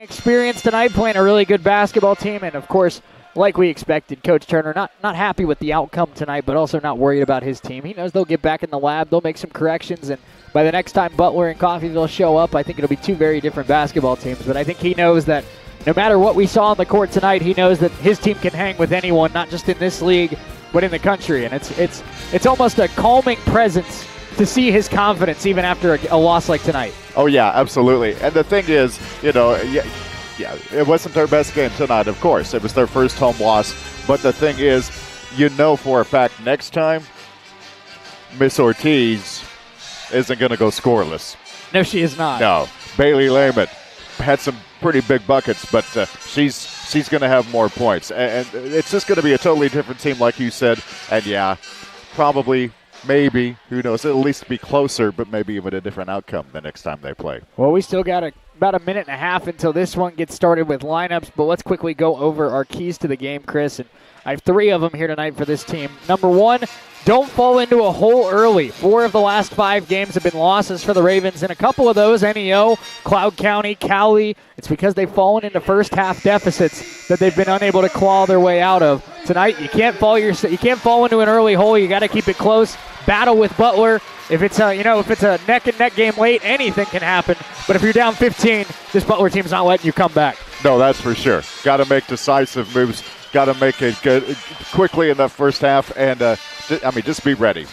Experience tonight, playing a really good basketball team, and of course, like we expected, Coach Turner not happy with the outcome tonight, but also not worried about his team. He knows they'll get back in the lab, they'll make some corrections, and by the next time Butler and Coffeyville show up, I think it'll be two very different basketball teams. But I think he knows that no matter what we saw on the court tonight, he knows that his team can hang with anyone, not just in this league, but in the country. And it's almost a calming presence to see his confidence even after a loss like tonight. Oh, yeah, absolutely. And the thing is, yeah, it wasn't their best game tonight, of course. It was their first home loss. But the thing is, for a fact next time, Miss Ortiz isn't going to go scoreless. No, she is not. No. Bailey Lehman had some pretty big buckets, but she's going to have more points. And it's just going to be a totally different team, like you said. And, yeah, probably, maybe, who knows, it'll at least be closer, but maybe even a different outcome the next time they play. Well, we still got about a minute and a half until this one gets started with lineups, but let's quickly go over our keys to the game, Chris. And I have 3 of them here tonight for this team. Number 1, don't fall into a hole early. 4 of the last 5 games have been losses for the Ravens, and a couple of those, NEO, Cloud County, Cowley, it's because they've fallen into first half deficits that they've been unable to claw their way out of. Tonight, you can't fall into an early hole. You got to keep it close. Battle with Butler. If it's a neck and neck game late, anything can happen. But if you're down 15, this Butler team's not letting you come back. No, that's for sure. Got to make decisive moves. Got to make it good quickly in that first half, and just be ready.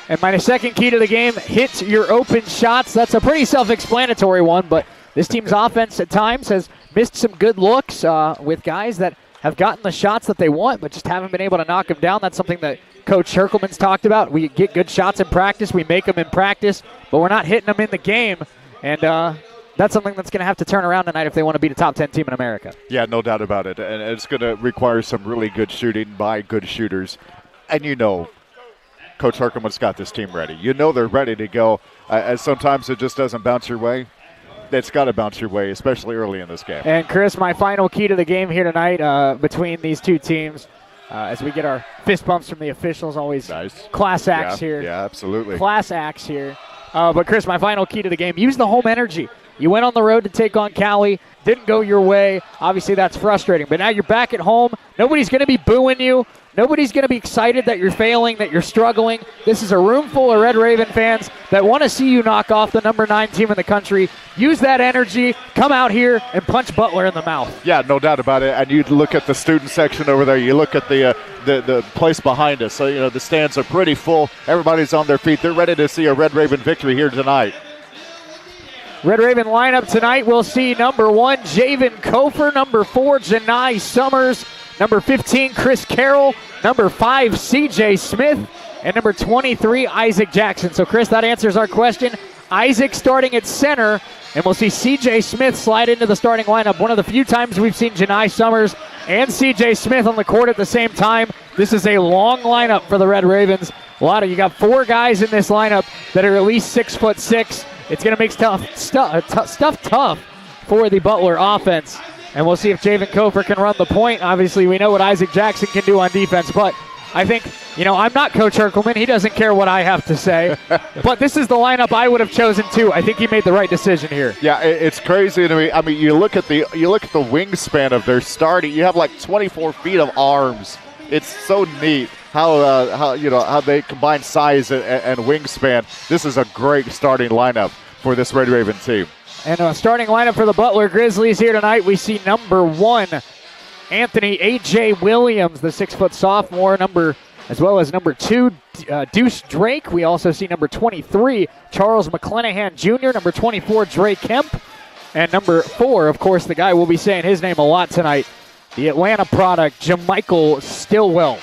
And my second key to the game: hit your open shots. That's a pretty self-explanatory one, but this team's offense at times has missed some good looks with guys that have gotten the shots that they want, but just haven't been able to knock them down. That's something that Coach Herkelman's talked about. We get good shots in practice. We make them in practice, but we're not hitting them in the game. And that's something that's going to have to turn around tonight if they want to beat a top 10 team in America. Yeah, no doubt about it. And it's going to require some really good shooting by good shooters. And Coach Herkelman's got this team ready. They're ready to go. And sometimes it just doesn't bounce your way. It's got to bounce your way, especially early in this game. And, Chris, my final key to the game here tonight between these two teams, as we get our fist bumps from the officials, always nice. Class acts here. Yeah, absolutely. Class acts here. But, Chris, my final key to the game, use the home energy. You went on the road to take on Cali. Didn't go your way. Obviously, that's frustrating. But now you're back at home. Nobody's going to be booing you. Nobody's going to be excited that you're failing, that you're struggling. This is a room full of Red Raven fans that want to see you knock off the number 9 team in the country. Use that energy. Come out here and punch Butler in the mouth. Yeah, no doubt about it. And you look at the student section over there. You look at the place behind us. So, the stands are pretty full. Everybody's on their feet. They're ready to see a Red Raven victory here tonight. Red Raven lineup tonight, we'll see number 1, Javen Kofer, number 4, Janai Summers, number 15, Chris Carroll, number 5, CJ Smith, and number 23, Isaac Jackson. So, Chris, that answers our question. Isaac starting at center, and we'll see CJ Smith slide into the starting lineup. One of the few times we've seen Janai Summers and CJ Smith on the court at the same time. This is a long lineup for the Red Ravens. You got 4 guys in this lineup that are at least 6'6". It's going to make stuff tough for the Butler offense. And we'll see if Javen Kofer can run the point. Obviously, we know what Isaac Jackson can do on defense. But I think, I'm not Coach Herkelman. He doesn't care what I have to say. But this is the lineup I would have chosen, too. I think he made the right decision here. Yeah, it's crazy to me. I mean, you look at the wingspan of their starting. You have like 24 feet of arms. It's so neat how they combine size and wingspan. This is a great starting lineup for this Red Raven team. And a starting lineup for the Butler Grizzlies here tonight. We see number 1, Anthony A.J. Williams, the 6-foot sophomore, as well as number 2, Deuce Drake. We also see number 23, Charles McClenahan Jr., number 24, Dre Kemp, and number 4, of course, the guy we'll be saying his name a lot tonight, the Atlanta product, Jamichael Stillwell.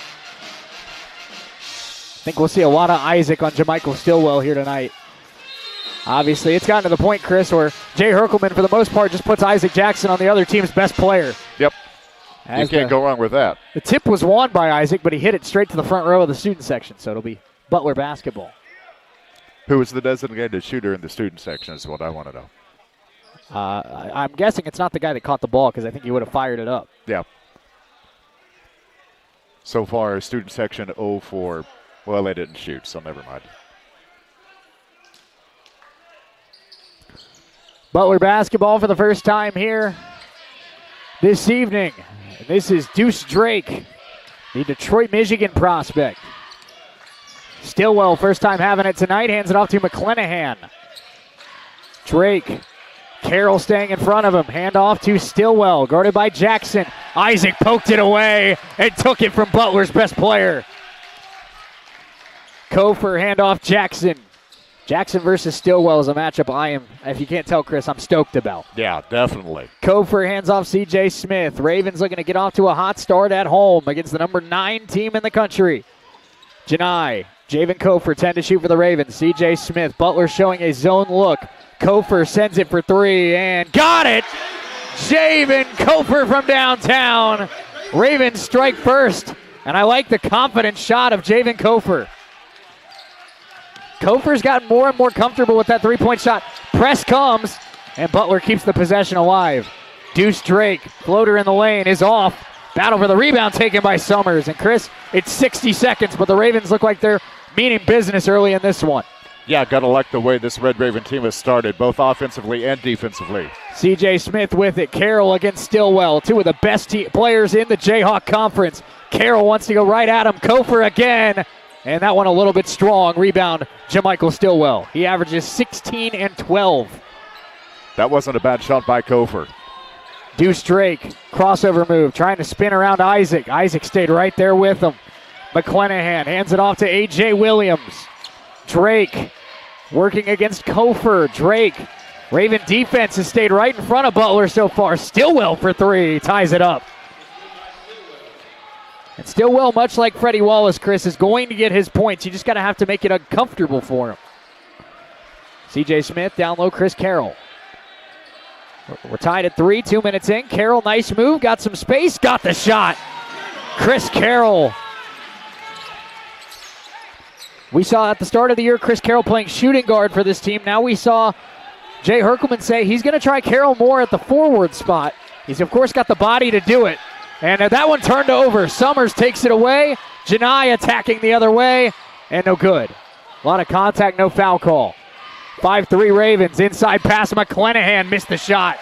I think we'll see a lot of Isaac on Jamichael Stillwell here tonight. Obviously, it's gotten to the point, Chris, where Jay Herkelman, for the most part, just puts Isaac Jackson on the other team's best player. Yep. You can't go wrong with that. The tip was won by Isaac, but he hit it straight to the front row of the student section, so it'll be Butler basketball. Who was the designated shooter in the student section is what I want to know. I'm guessing it's not the guy that caught the ball because I think he would have fired it up. Yeah. So far, student section 0-4. Well, they didn't shoot, so never mind. Butler basketball for the first time here this evening. This is Deuce Drake, the Detroit, Michigan prospect. Stillwell, first time having it tonight, hands it off to McClenahan. Drake, Carroll staying in front of him, hand off to Stillwell, guarded by Jackson. Isaac poked it away and took it from Butler's best player. Kofor, hand off Jackson. Jackson versus Stillwell is a matchup I am, if you can't tell, Chris, I'm stoked about. Yeah, definitely. Kofor hands off C.J. Smith. Ravens looking to get off to a hot start at home against the number 9 team in the country. Janai, Javen Kofor, 10 to shoot for the Ravens. C.J. Smith, Butler showing a zone look. Kofor sends it for 3 and got it! Javen Kofor from downtown. Ravens strike first, and I like the confident shot of Javen Kofor. Kofor's gotten more and more comfortable with that three-point shot. Press comes, and Butler keeps the possession alive. Deuce Drake, floater in the lane, is off. Battle for the rebound taken by Summers. And Chris, it's 60 seconds, but the Ravens look like they're meaning business early in this one. Yeah, gotta like the way this Red Raven team has started, both offensively and defensively. C.J. Smith with it. Carroll against Stillwell, two of the best players in the Jayhawk Conference. Carroll wants to go right at him. Kofor again. And that one a little bit strong. Rebound, Jamichael Stillwell. He averages 16 and 12. That wasn't a bad shot by Kofor. Deuce Drake, crossover move, trying to spin around Isaac. Isaac stayed right there with him. McClenahan hands it off to A.J. Williams. Drake working against Kofor. Drake, Raven defense has stayed right in front of Butler so far. Stillwell for 3, ties it up. And Stillwell, much like Freddie Wallace, Chris, is going to get his points. You just got to have to make it uncomfortable for him. C.J. Smith down low, Chris Carroll. We're tied at 3, 2 minutes in. Carroll, nice move, got some space, got the shot. Chris Carroll. We saw at the start of the year Chris Carroll playing shooting guard for this team. Now we saw Jay Herkelman say he's going to try Carroll more at the forward spot. He's, of course, got the body to do it. And that one turned over. Summers takes it away. Janai attacking the other way, and no good. A lot of contact, no foul call. 5-3 Ravens. Inside pass, McClenahan missed the shot.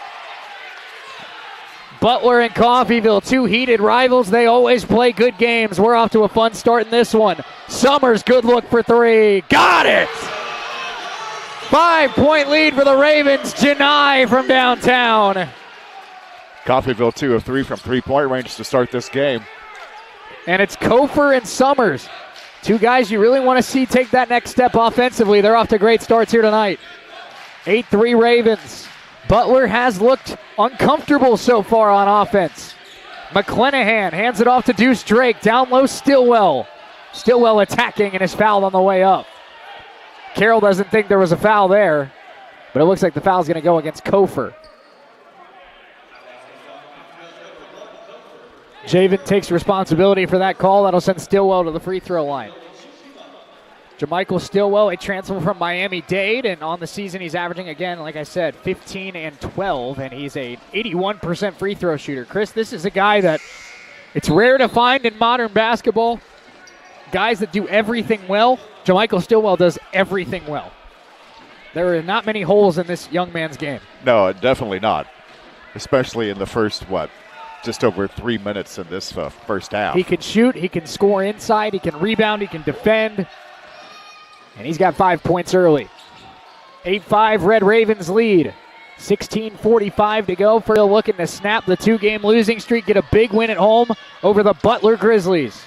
Butler and Coffeyville, two heated rivals. They always play good games. We're off to a fun start in this one. Summers, good look for 3. Got it! 5-point lead for the Ravens. Janai from downtown. Coffeyville 2 of 3 from three-point range to start this game. And it's Kofor and Summers. Two guys you really want to see take that next step offensively. They're off to great starts here tonight. 8-3 Ravens. Butler has looked uncomfortable so far on offense. McClenahan hands it off to Deuce Drake. Down low, Stillwell. Stillwell attacking and is fouled on the way up. Carroll doesn't think there was a foul there, but it looks like the foul's going to go against Kofor. Javen takes responsibility for that call. That'll send Stillwell to the free throw line. Jamichael Stillwell, a transfer from Miami-Dade, and on the season he's averaging, again, like I said, 15 and 12, and he's a 81% free throw shooter. Chris, this is a guy that it's rare to find in modern basketball. Guys that do everything well. Jamichael Stillwell does everything well. There are not many holes in this young man's game. No, definitely not, especially in the first, just over 3 minutes in this first half. He can shoot, he can score inside, he can rebound, he can defend. And he's got 5 points early. 8-5 Red Ravens lead. 16:45 to go. For looking to snap the 2-game losing streak, get a big win at home over the Butler Grizzlies.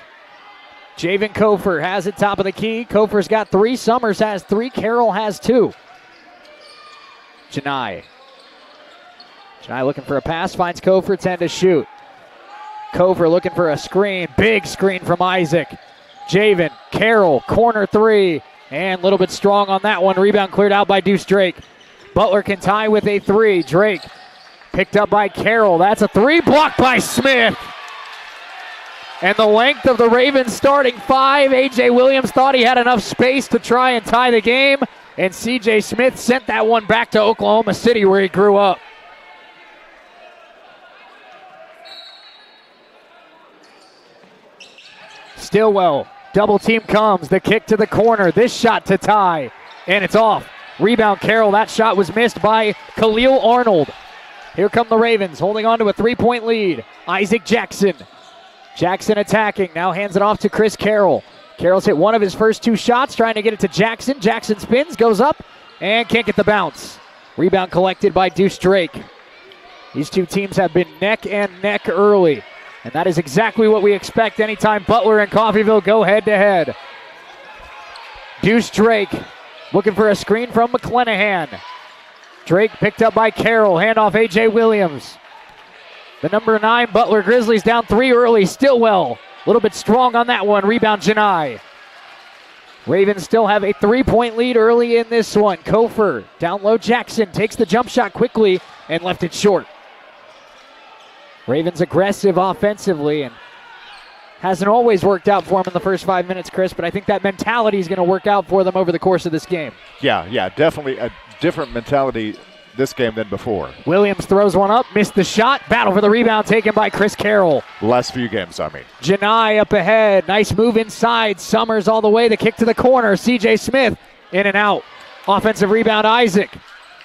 Javen Kofor has it top of the key. Kofor's got 3, Summers has 3, Carroll has 2. Janai looking for a pass, finds Kofor, 10 to shoot. Kofor looking for a screen, big screen from Isaac. Javen, Carroll, corner 3, and a little bit strong on that one. Rebound cleared out by Deuce Drake. Butler can tie with a 3. Drake picked up by Carroll. That's a 3, blocked by Smith. And the length of the Ravens starting 5. A.J. Williams thought he had enough space to try and tie the game, and C.J. Smith sent that one back to Oklahoma City where he grew up. Stillwell, double team comes, the kick to the corner, this shot to tie, and it's off. Rebound Carroll, that shot was missed by Khalil Arnold. Here come the Ravens, holding on to a 3-point lead. Isaac Jackson. Jackson attacking, now hands it off to Chris Carroll. Carroll's hit one of his first 2 shots, trying to get it to Jackson. Jackson spins, goes up, and can't get the bounce. Rebound collected by Deuce Drake. These two teams have been neck and neck early, and that is exactly what we expect anytime Butler and Coffeyville go head-to-head. Deuce Drake looking for a screen from McClenahan. Drake picked up by Carroll, handoff A.J. Williams. The number 9 Butler Grizzlies down 3 early. Stillwell, a little bit strong on that one. Rebound Janai. Ravens still have a 3-point lead early in this one. Kofer down low. Jackson takes the jump shot quickly and left it short. Ravens aggressive offensively and hasn't always worked out for them in the first 5 minutes, Chris, but I think that mentality is going to work out for them over the course of this game. Yeah, definitely a different mentality this game than before. Williams throws one up, missed the shot. Battle for the rebound taken by Chris Carroll. Last few games, I mean. Janai up ahead. Nice move inside. Summers all the way. The kick to the corner. C.J. Smith in and out. Offensive rebound, Isaac.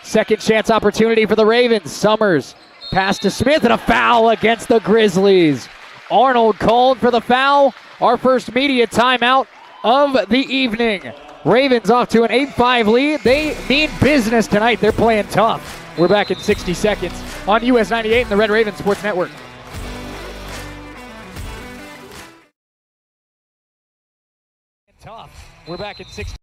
Second chance opportunity for the Ravens. Summers pass to Smith and a foul against the Grizzlies. Arnold called for the foul. Our first media timeout of the evening. Ravens off to an 8-5 lead. They mean business tonight. They're playing tough. We're back in 60 seconds on US 98 and the Red Raven Sports Network. Tough. We're back in 60.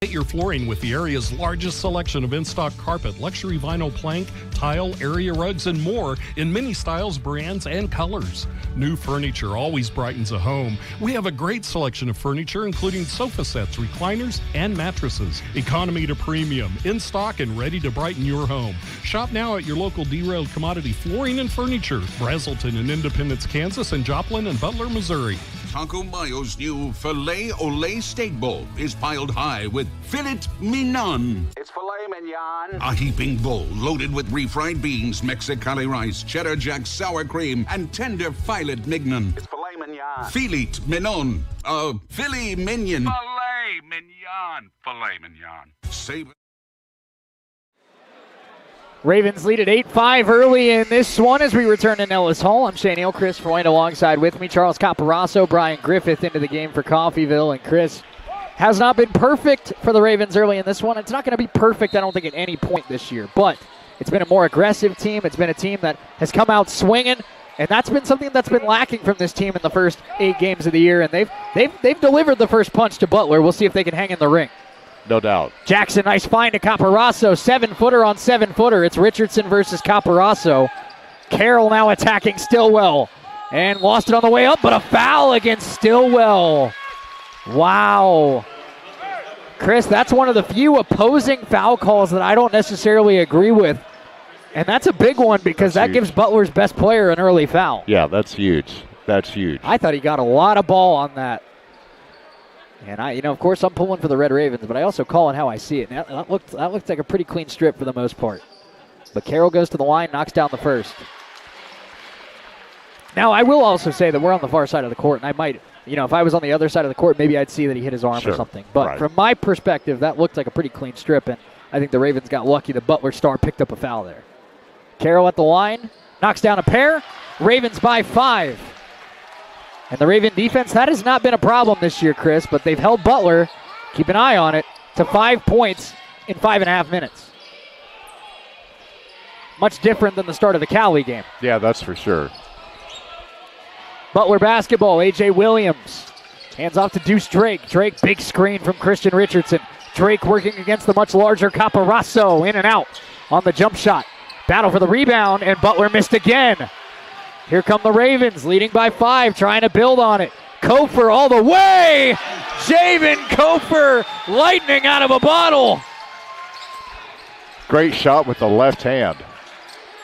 Get your flooring with the area's largest selection of in-stock carpet, luxury vinyl plank, tile, area rugs, and more in many styles, brands, and colors. New furniture always brightens a home. We have a great selection of furniture, including sofa sets, recliners, and mattresses. Economy to premium, in stock and ready to brighten your home. Shop now at your local Derailed Commodity Flooring and Furniture, Brazelton in Independence, Kansas, and Joplin and Butler, Missouri. Taco Mayo's new Filet Olay Steak Bowl is piled high with filet mignon. It's filet mignon. A heaping bowl loaded with refried beans, Mexicali rice, cheddar jack sour cream, and tender filet mignon. It's filet mignon. Filet mignon. Filet mignon. Filet mignon. Filet mignon. Save it. Ravens lead at 8-5 early in this one as we return to Nellis Hall. I'm Shane Hill, Chris Freund alongside with me. Charles Caparasso, Brian Griffith into the game for Coffeyville. And Chris has not been perfect for the Ravens early in this one. It's not going to be perfect, I don't think, at any point this year. But it's been a more aggressive team. It's been a team that has come out swinging. And that's been something that's been lacking from this team in the first 8 games of the year. And they've delivered the first punch to Butler. We'll see if they can hang in the ring. No doubt. Jackson, nice find to Caparasso. 7-footer on 7-footer. It's Richardson versus Caparasso. Carroll now attacking Stillwell. And lost it on the way up, but a foul against Stillwell. Wow. Chris, that's one of the few opposing foul calls that I don't necessarily agree with. And that's a big one because that gives Butler's best player an early foul. Yeah, that's huge. That's huge. I thought he got a lot of ball on that. And of course, I'm pulling for the Red Ravens, but I also call it how I see it. That looked like a pretty clean strip for the most part. But Carroll goes to the line, knocks down the first. Now, I will also say that we're on the far side of the court, and I might, if I was on the other side of the court, maybe I'd see that he hit his arm or something. But from my perspective, that looked like a pretty clean strip, and I think the Ravens got lucky. The Butler star picked up a foul there. Carroll at the line, knocks down a pair. Ravens by 5. And the Raven defense, that has not been a problem this year, Chris, but they've held Butler, keep an eye on it, to 5 points in 5.5 minutes. Much different than the start of the Cali game. Yeah, that's for sure. Butler basketball, A.J. Williams. Hands off to Deuce Drake. Drake, big screen from Christian Richardson. Drake working against the much larger Caparasso, in and out on the jump shot. Battle for the rebound, and Butler missed again. Here come the Ravens, leading by 5, trying to build on it. Kofer all the way! Javen Kofer, lightning out of a bottle. Great shot with the left hand.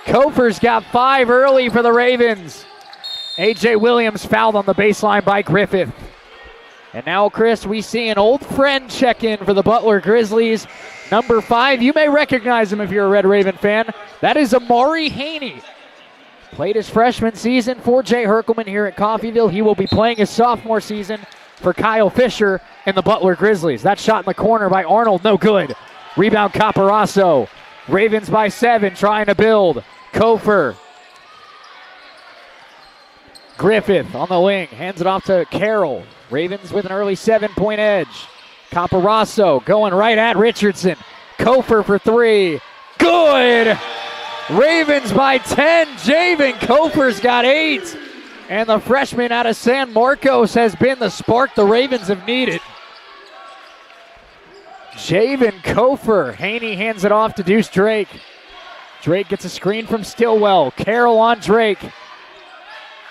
Kofer's got 5 early for the Ravens. A.J. Williams fouled on the baseline by Griffith. And now, Chris, we see an old friend check in for the Butler Grizzlies. Number 5, you may recognize him if you're a Red Raven fan. That is Amari Haney. Played his freshman season for Jay Herkelman here at Coffeyville. He will be playing his sophomore season for Kyle Fisher and the Butler Grizzlies. That shot in the corner by Arnold, no good. Rebound Caparasso. Ravens by 7, trying to build. Kofer. Griffith on the wing, hands it off to Carroll. Ravens with an early 7-point edge. Caparasso going right at Richardson. Kofer for 3. Good! Ravens by 10. Javen Kofer's got 8. And the freshman out of San Marcos has been the spark the Ravens have needed. Javen Kofer. Haney hands it off to Deuce Drake. Drake gets a screen from Stillwell. Carroll on Drake.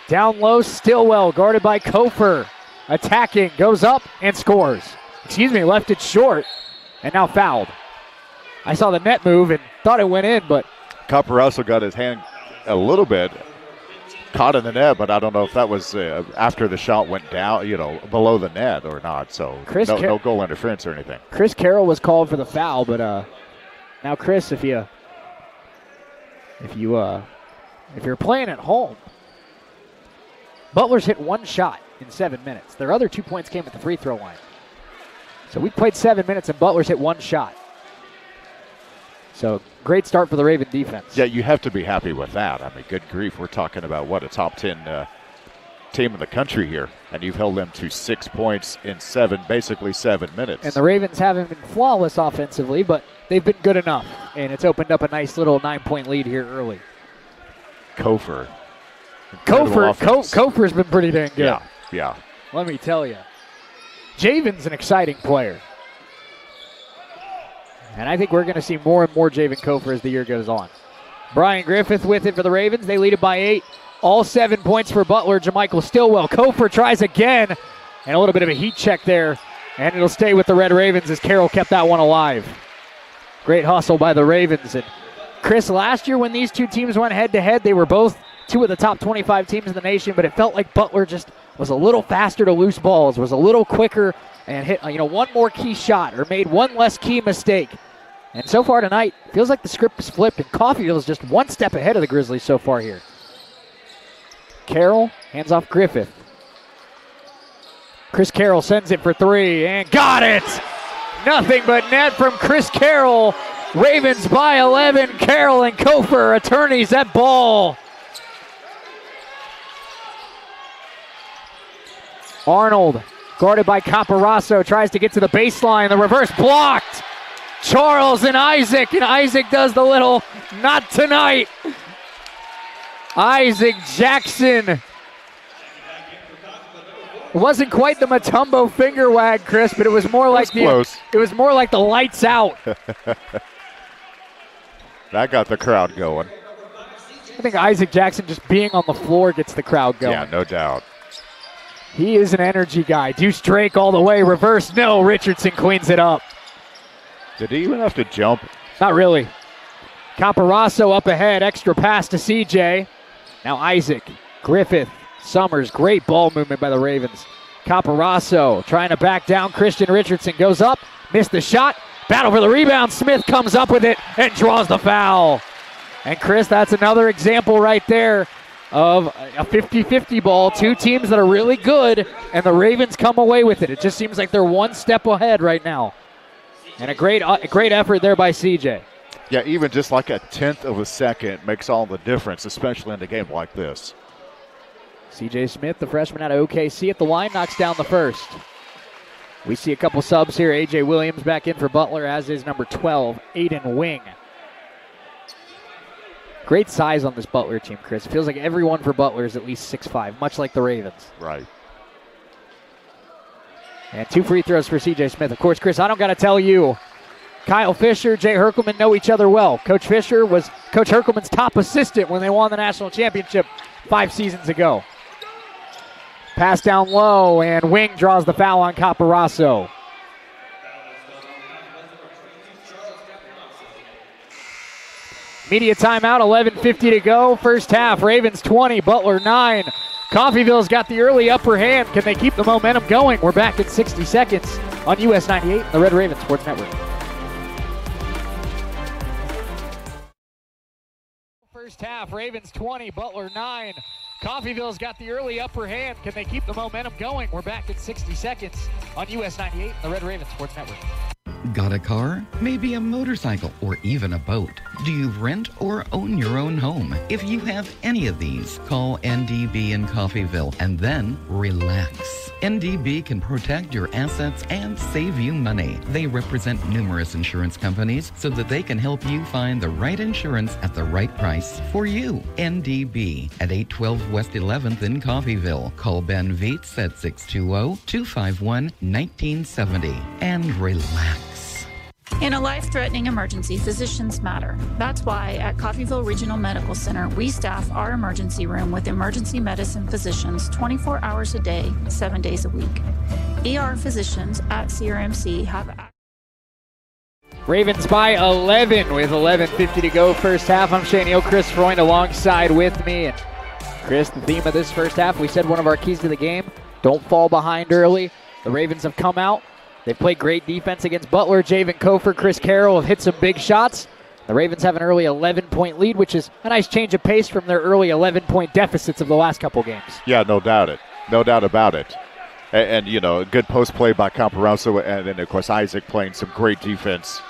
Down low, Stillwell guarded by Kofer. Attacking, goes up and scores. Left it short and now fouled. I saw the net move and thought it went in, but Caparasso got his hand a little bit caught in the net, but I don't know if that was after the shot went down, below the net or not. So no goal interference or anything. Chris Carroll was called for the foul, but now Chris, if you're playing at home, Butler's hit 1 shot in 7 minutes. Their other 2 points came at the free throw line. So we played 7 minutes and Butler's hit 1 shot. So great start for the Raven defense. Yeah, you have to be happy with that. I mean, good grief. We're talking about, a top 10 team in the country here. And you've held them to 6 points in basically 7 minutes. And the Ravens haven't been flawless offensively, but they've been good enough. And it's opened up a nice little 9-point lead here early. Kofer's been pretty dang good. Yeah. Let me tell you. Javen's an exciting player. And I think we're going to see more and more Javen Kofer as the year goes on. Brian Griffith with it for the Ravens. They lead it by 8. All 7 points for Butler. JaMichael Stillwell. Kofer tries again. And a little bit of a heat check there. And it'll stay with the Red Ravens as Carroll kept that one alive. Great hustle by the Ravens. And Chris, last year when these two teams went head-to-head, they were both 2 of the top 25 teams in the nation, but it felt like Butler just was a little faster to loose balls, was a little quicker, and hit one more key shot or made one less key mistake. And so far tonight, feels like the script is flipped, and Coffeyville is just 1 step ahead of the Grizzlies so far here. Carroll hands off Griffith. Chris Carroll sends it for 3 and got it! Nothing but net from Chris Carroll. Ravens by 11. Carroll and Kofer, attorneys, that ball. Arnold, guarded by Caparasso, tries to get to the baseline. The reverse blocked. Charles and Isaac does the little not tonight. Isaac Jackson. It wasn't quite the Mutombo finger wag, Chris, but it was more like the lights out. That got the crowd going. I think Isaac Jackson just being on the floor gets the crowd going. Yeah, no doubt. He is an energy guy. Deuce Drake all the way. Reverse. No. Richardson cleans it up. Did he even have to jump? Not really. Caparasso up ahead. Extra pass to CJ. Now Isaac. Griffith. Summers. Great ball movement by the Ravens. Caparasso trying to back down. Christian Richardson goes up. Missed the shot. Battle for the rebound. Smith comes up with it and draws the foul. And Chris, that's another example right there of a 50-50 ball. 2 teams that are really good, and the Ravens come away with it. It just seems like they're 1 step ahead right now. And a great effort there by CJ. Yeah, even just like a 1/10 of a second makes all the difference, especially in a game like this. CJ Smith, the freshman out of OKC at the line, knocks down the first. We see a couple subs here. A.J. Williams back in for Butler, as is number 12, Aiden Wing. Great size on this Butler team, Chris. It feels like everyone for Butler is at least 6'5", much like the Ravens. Right. And 2 free throws for C.J. Smith. Of course, Chris, I don't got to tell you, Kyle Fisher, Jay Herkelman know each other well. Coach Fisher was Coach Herkelman's top assistant when they won the national championship 5 seasons ago. Pass down low, and Wing draws the foul on Caparasso. Media timeout, 11:50 to go. First half, Ravens 20, Butler 9. Coffeyville's got the early upper hand. Can they keep the momentum going? We're back in 60 seconds on US 98, the Red Raven Sports Network. First half, Ravens 20, Butler 9. Coffeyville's got the early upper hand. Can they keep the momentum going? We're back in 60 seconds on US 98, the Red Raven Sports Network. Got a car? Maybe a motorcycle or even a boat? Do you rent or own your own home? If you have any of these, call NDB in Coffeyville and then relax. NDB can protect your assets and save you money. They represent numerous insurance companies so that they can help you find the right insurance at the right price for you. NDB at 812 West 11th in Coffeyville. Call Ben Vietz at 620-251-1970 and relax. In a life-threatening emergency, physicians matter. That's why at Coffeyville Regional Medical Center, we staff our emergency room with emergency medicine physicians 24 hours a day, 7 days a week. ER physicians at CRMC have... Ravens by 11 with 11:50 to go first half. I'm Shane O'Neill, Chris Freund alongside with me. And Chris, the theme of this first half, we said one of our keys to the game, don't fall behind early. The Ravens have come out. They've played great defense against Butler. Javen Kofer, Chris Carroll have hit some big shots. The Ravens have an early 11-point lead, which is a nice change of pace from their early 11-point deficits of the last couple games. Yeah, no doubt about it. And you know, a good post play by Camparoso, and then, of course, Isaac playing some great defense.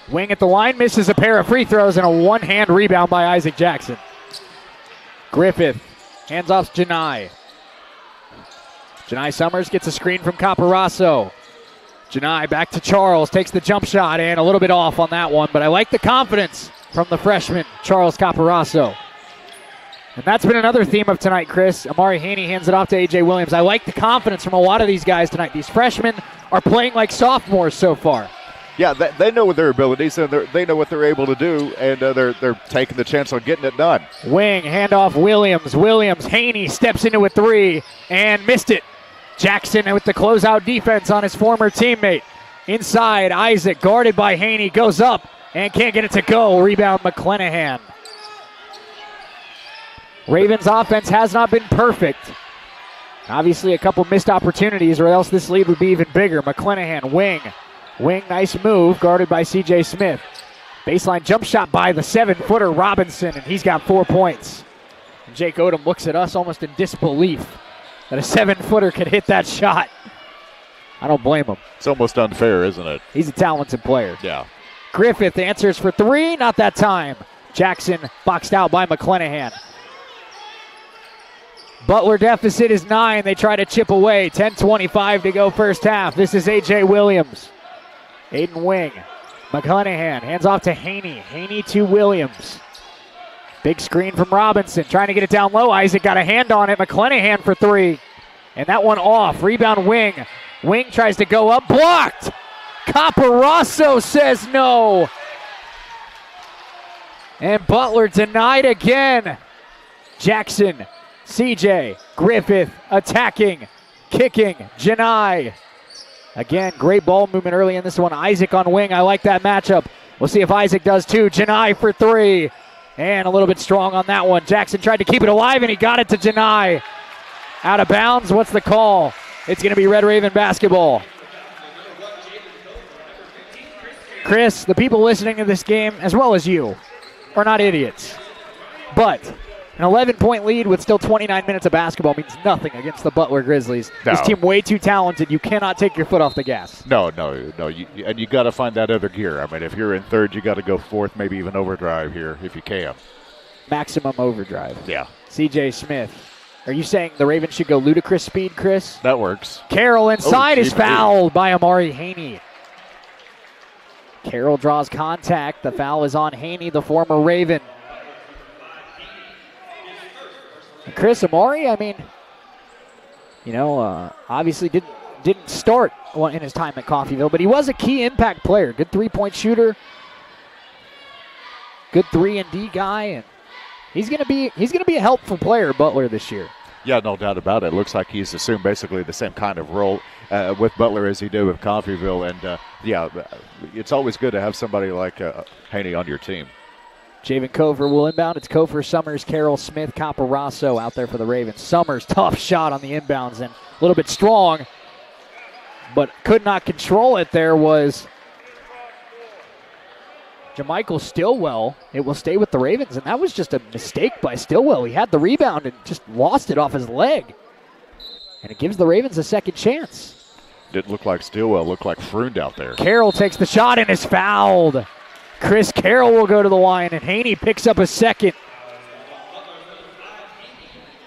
Wing at the line, misses a pair of free throws, and a one-hand rebound by Isaac Jackson. Griffith hands off Janai. Janai Summers gets a screen from Camparoso. Janai back to Charles, takes the jump shot, and a little bit off on that one, but I like the confidence from the freshman, Charles Camparoso. And that's been another theme of tonight, Chris. Amari Haney hands it off to A.J. Williams. I like the confidence from a lot of these guys tonight. These freshmen are playing like sophomores so far. Yeah, they know their abilities, and they know what they're able to do, and they're taking the chance on getting it done. Wing, handoff Williams. Williams, Haney steps into a three and missed it. Jackson with the closeout defense on his former teammate. Inside, Isaac, guarded by Haney, goes up and can't get it to go. Rebound, McClanahan. Ravens offense has not been perfect. Obviously a couple missed opportunities or else this lead would be even bigger. McClanahan, wing. Wing, nice move, guarded by C.J. Smith. Baseline jump shot by the 7-footer Robinson, and he's got 4 points. And Jake Odom looks at us almost in disbelief that a 7-footer could hit that shot. I don't blame him. It's almost unfair, isn't it? He's a talented player. Yeah. Griffith answers for three, not that time. Jackson boxed out by McClanahan. Butler deficit is 9. They try to chip away. 10:25 to go first half. This is A.J. Williams. Aiden Wing. McClanahan hands off to Haney. Haney to Williams. Big screen from Robinson, trying to get it down low. Isaac got a hand on it. McClanahan for three. And that one off. Rebound Wing. Wing tries to go up. Blocked! Camparoso says no. And Butler denied again. Jackson, CJ, Griffith attacking, kicking, Janai. Again, great ball movement early in this one. Isaac on wing. I like that matchup. We'll see if Isaac does too. Janai for three. And a little bit strong on that one. Jackson tried to keep it alive, and he got it to Janai. Out of bounds. What's the call? It's going to be Red Raven basketball. Chris, the people listening to this game, as well as you, are not idiots. But an 11-point lead with still 29 minutes of basketball means nothing against the Butler Grizzlies. No. This team way too talented. You cannot take your foot off the gas. No. And you got to find that other gear. I mean, if you're in third, you got to go fourth, maybe even overdrive here if you can. Maximum overdrive. Yeah. C.J. Smith. Are you saying the Ravens should go ludicrous speed, Chris? That works. Carroll inside is geez, fouled by Amari Haney. Carroll draws contact. The foul is on Haney, the former Raven. And Chris, Amari, I mean, obviously didn't start in his time at Coffeyville, but he was a key impact player. Good three-point shooter. Good 3-and-D guy, and he's gonna be a helpful player, Butler, this year. Yeah, no doubt about it. Looks like he's assumed basically the same kind of role with Butler as he did with Coffeyville. And, it's always good to have somebody like Haney on your team. Javen Kofer will inbound. It's Kofer, Summers, Carroll, Smith, Camparoso out there for the Ravens. Summers, tough shot on the inbounds and a little bit strong, but could not control it. There was Jamichael Stillwell. It will stay with the Ravens, and that was just a mistake by Stillwell. He had the rebound and just lost it off his leg. And it gives the Ravens a second chance. Didn't look like Stillwell, looked like Freund out there. Carroll takes the shot and is fouled. Chris Carroll will go to the line, and Haney picks up a second.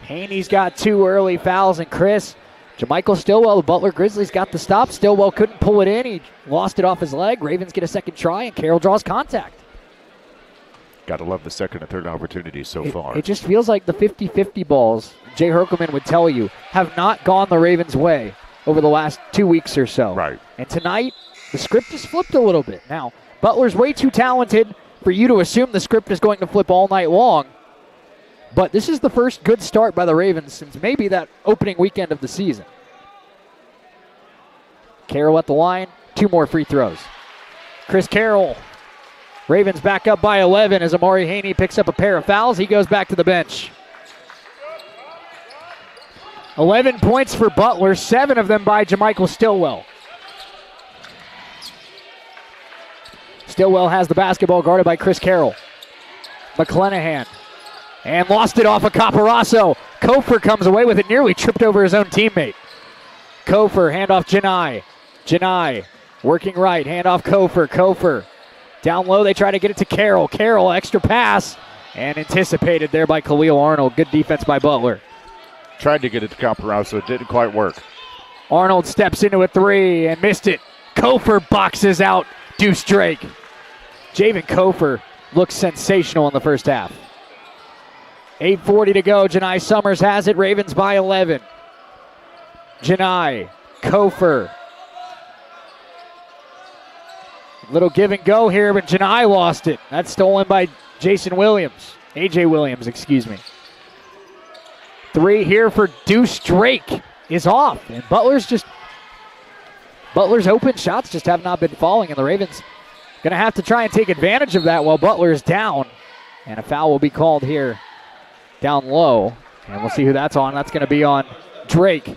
Haney's got 2 early fouls, and Jamichael Stillwell, the Butler Grizzlies, got the stop. Stillwell couldn't pull it in. He lost it off his leg. Ravens get a second try, and Carroll draws contact. Got to love the second and third opportunities so far. It just feels like the 50-50 balls, Jay Herkelman would tell you, have not gone the Ravens' way over the last 2 weeks or so. Right. And tonight, the script just flipped a little bit. Now, Butler's way too talented for you to assume the script is going to flip all night long. But this is the first good start by the Ravens since maybe that opening weekend of the season. Carroll at the line, 2 more free throws. Chris Carroll. Ravens back up by 11 as Amari Haney picks up a pair of fouls. He goes back to the bench. 11 points for Butler, 7 of them by Jamichael Stillwell. Stillwell has the basketball guarded by Chris Carroll. McClenahan. And lost it off of Caparasso. Kofer comes away with it, nearly tripped over his own teammate. Kofer, handoff Janai. Janai, working right, handoff Kofer. Kofer, down low, they try to get it to Carroll. Carroll, extra pass, and anticipated there by Khalil Arnold. Good defense by Butler. Tried to get it to Caparasso, it didn't quite work. Arnold steps into a 3 and missed it. Kofer boxes out Deuce Drake. Javen Kofer looks sensational in the first half. 8:40 to go. Janai Summers has it. Ravens by 11. Janai, Kofer. Little give and go here, but Janai lost it. That's stolen by Jason Williams. A.J. Williams, excuse me. 3 here for Deuce Drake is off. And Butler's open shots just have not been falling, and the Ravens going to have to try and take advantage of that while Butler is down. And a foul will be called here down low, and we'll see who that's on. That's going to be on Drake.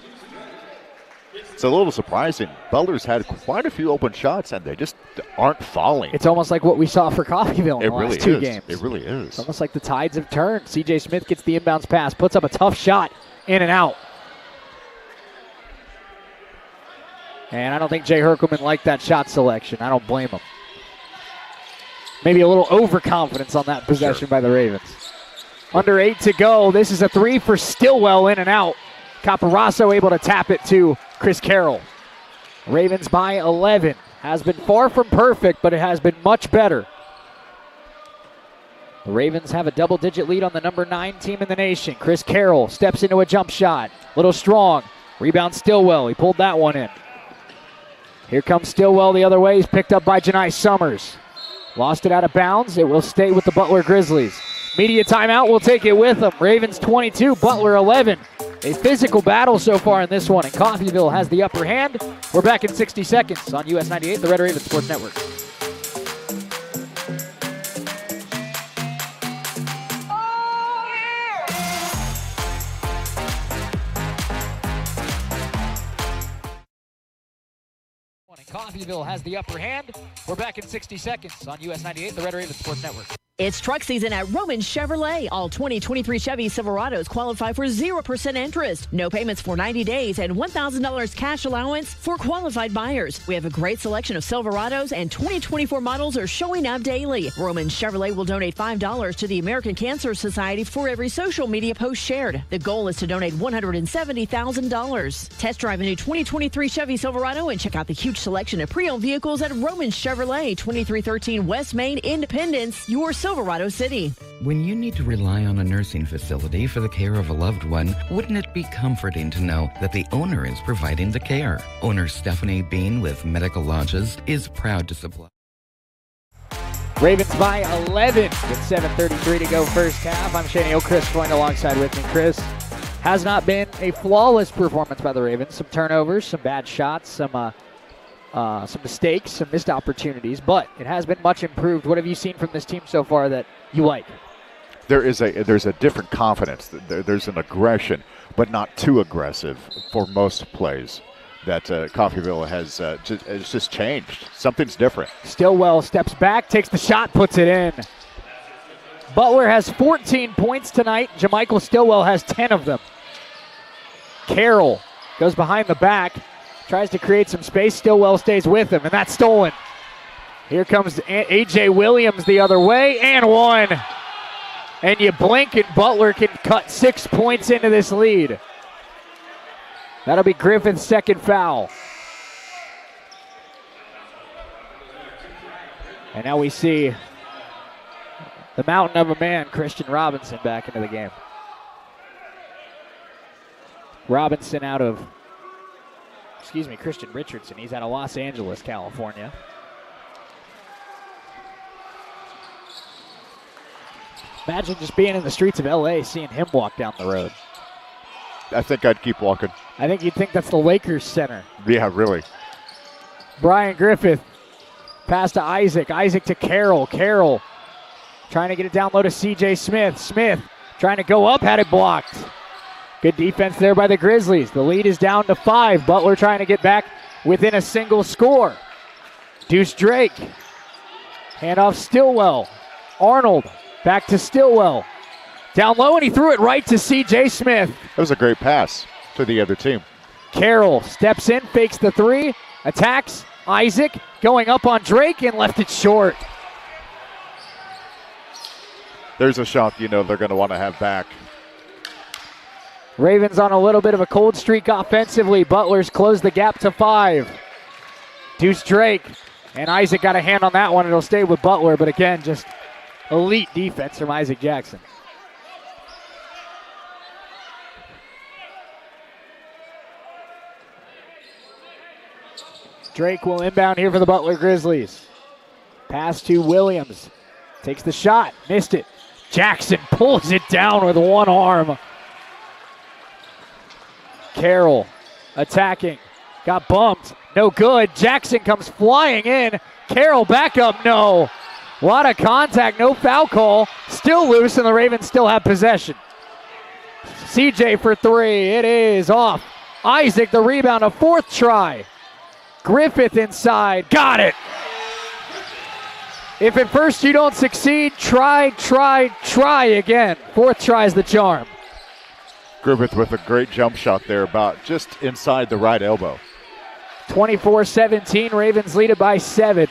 It's a little surprising. Butler's had quite a few open shots, and they just aren't falling. It's almost like what we saw for Coffeyville in the last 2 games. It really is. It's almost like the tides have turned. C.J. Smith gets the inbounds pass, puts up a tough shot, in and out. And I don't think Jay Herkelman liked that shot selection. I don't blame him. Maybe a little overconfidence on that possession by the Ravens. Under 8 to go. This is a 3 for Stillwell, in and out. Caparasso able to tap it to Chris Carroll. Ravens by 11. Has been far from perfect, but it has been much better. The Ravens have a double-digit lead on the number 9 team in the nation. Chris Carroll steps into a jump shot. Little strong. Rebound Stillwell. He pulled that one in. Here comes Stillwell the other way. He's picked up by Janai Summers. Lost it out of bounds. It will stay with the Butler Grizzlies. Media timeout will take it with them. Ravens 22, Butler 11. A physical battle so far in this one, and Coffeyville has the upper hand. We're back in 60 seconds on US 98, the Red Raven Sports Network. Coffeyville has the upper hand. We're back in 60 seconds on US 98, the Red Raven Sports Network. It's truck season at Roman Chevrolet. All 2023 Chevy Silverados qualify for 0% interest. No payments for 90 days and $1,000 cash allowance for qualified buyers. We have a great selection of Silverados and 2024 models are showing up daily. Roman Chevrolet will donate $5 to the American Cancer Society for every social media post shared. The goal is to donate $170,000. Test drive a new 2023 Chevy Silverado and check out the huge selection of pre-owned vehicles at Roman Chevrolet, 2313 West Main, Independence, your Silverado City. When you need to rely on a nursing facility for the care of a loved one, wouldn't it be comforting to know that the owner is providing the care? Owner Stephanie Bean with Medical Lodges is proud to supply. Ravens by 11 with 7:33 to go first half. I'm Shane O'Cris, Chris going alongside with me. Chris, has not been a flawless performance by the Ravens. Some turnovers, some bad shots, some mistakes, some missed opportunities, but it has been much improved. What have you seen from this team so far that you like? There's a different confidence. There's an aggression, but not too aggressive for most plays. that Coffeyville has it's just changed. Something's different. Stillwell steps back, takes the shot, puts it in. Butler has 14 points tonight. Jamichael Stillwell has 10 of them. Carroll goes behind the back, tries to create some space. Stillwell stays with him, and that's stolen. Here comes A.J. Williams the other way, and one. And you blink, and Butler can cut 6 points into this lead. That'll be Griffith's second foul. And now we see the mountain of a man, Christian Robinson, back into the game. Robinson Christian Richardson. He's out of Los Angeles, California. Imagine just being in the streets of L.A., seeing him walk down the road. I think I'd keep walking. I think you'd think that's the Lakers center. Yeah, really. Brian Griffith, pass to Isaac. Isaac to Carroll. Carroll trying to get it down low to C.J. Smith. Smith trying to go up, had it blocked. Good defense there by the Grizzlies. The lead is down to 5. Butler trying to get back within a single score. Deuce Drake. Handoff Stillwell. Arnold back to Stillwell. Down low, and he threw it right to C.J. Smith. That was a great pass to the other team. Carroll steps in, fakes the 3, attacks. Isaac going up on Drake and left it short. There's a shot they're going to want to have back. Ravens on a little bit of a cold streak offensively. Butler's closed the gap to 5. Deuce Drake and Isaac got a hand on that one. It'll stay with Butler, but again, just elite defense from Isaac Jackson. Drake will inbound here for the Butler Grizzlies. Pass to Williams. Takes the shot. Missed it. Jackson pulls it down with one arm. Carroll attacking. Got bumped. No good. Jackson comes flying in. Carroll back up. No. A lot of contact. No foul call. Still loose, and the Ravens still have possession. CJ for 3. It is off. Isaac the rebound. A 4th try. Griffith inside. Got it. If at first you don't succeed, try again. 4th try is the charm. Griffith with a great jump shot there, about just inside the right elbow. 24-17, Ravens lead it by 7.